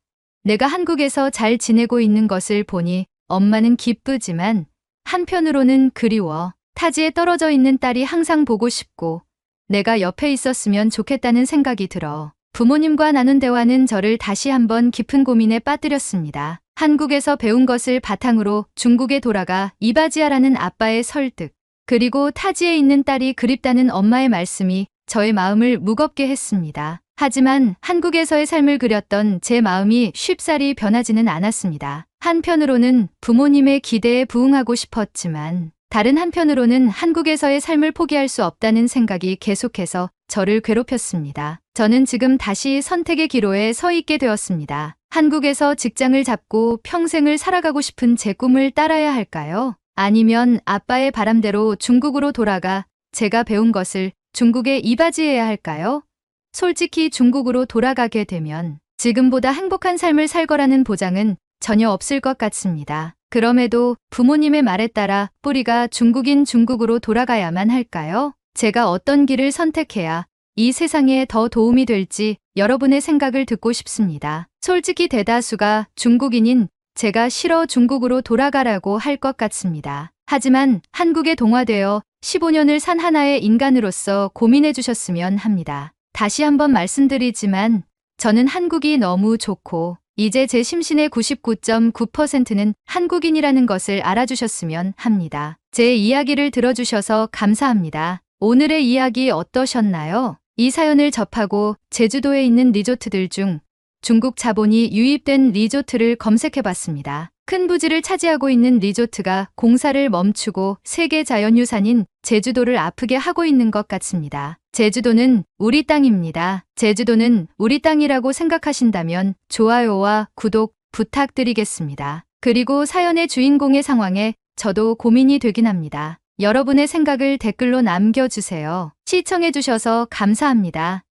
내가 한국에서 잘 지내고 있는 것을 보니 엄마는 기쁘지만 한편으로는 그리워. 타지에 떨어져 있는 딸이 항상 보고 싶고 내가 옆에 있었으면 좋겠다는 생각이 들어 부모님과 나눈 대화는 저를 다시 한번 깊은 고민에 빠뜨렸습니다. 한국에서 배운 것을 바탕으로 중국에 돌아가 이바지하라는 아빠의 설득, 그리고 타지에 있는 딸이 그립다는 엄마의 말씀이 저의 마음을 무겁게 했습니다. 하지만 한국에서의 삶을 그렸던 제 마음이 쉽사리 변하지는 않았습니다. 한편으로는 부모님의 기대에 부응하고 싶었지만 다른 한편으로는 한국에서의 삶을 포기할 수 없다는 생각이 계속해서 저를 괴롭혔습니다. 저는 지금 다시 선택의 기로에 서 있게 되었습니다. 한국에서 직장을 잡고 평생을 살아가고 싶은 제 꿈을 따라야 할까요? 아니면 아빠의 바람대로 중국으로 돌아가 제가 배운 것을 중국에 이바지해야 할까요? 솔직히 중국으로 돌아가게 되면 지금보다 행복한 삶을 살 거라는 보장은 전혀 없을 것 같습니다. 그럼에도 부모님의 말에 따라 뿌리가 중국인 중국으로 돌아가야만 할까요? 제가 어떤 길을 선택해야 이 세상에 더 도움이 될지 여러분의 생각을 듣고 싶습니다. 솔직히 대다수가 중국인인 제가 싫어 중국으로 돌아가라고 할 것 같습니다. 하지만 한국에 동화되어 15년을 산 하나의 인간으로서 고민해 주셨으면 합니다. 다시 한번 말씀드리지만 저는 한국이 너무 좋고 이제 제 심신의 99.9%는 한국인이라는 것을 알아주셨으면 합니다. 제 이야기를 들어주셔서 감사합니다. 오늘의 이야기 어떠셨나요? 이 사연을 접하고 제주도에 있는 리조트들 중 중국 자본이 유입된 리조트를 검색해봤습니다. 큰 부지를 차지하고 있는 리조트가 공사를 멈추고 세계 자연유산인 제주도를 아프게 하고 있는 것 같습니다. 제주도는 우리 땅입니다. 제주도는 우리 땅이라고 생각하신다면 좋아요와 구독 부탁드리겠습니다. 그리고 사연의 주인공의 상황에 저도 고민이 되긴 합니다. 여러분의 생각을 댓글로 남겨주세요. 시청해주셔서 감사합니다.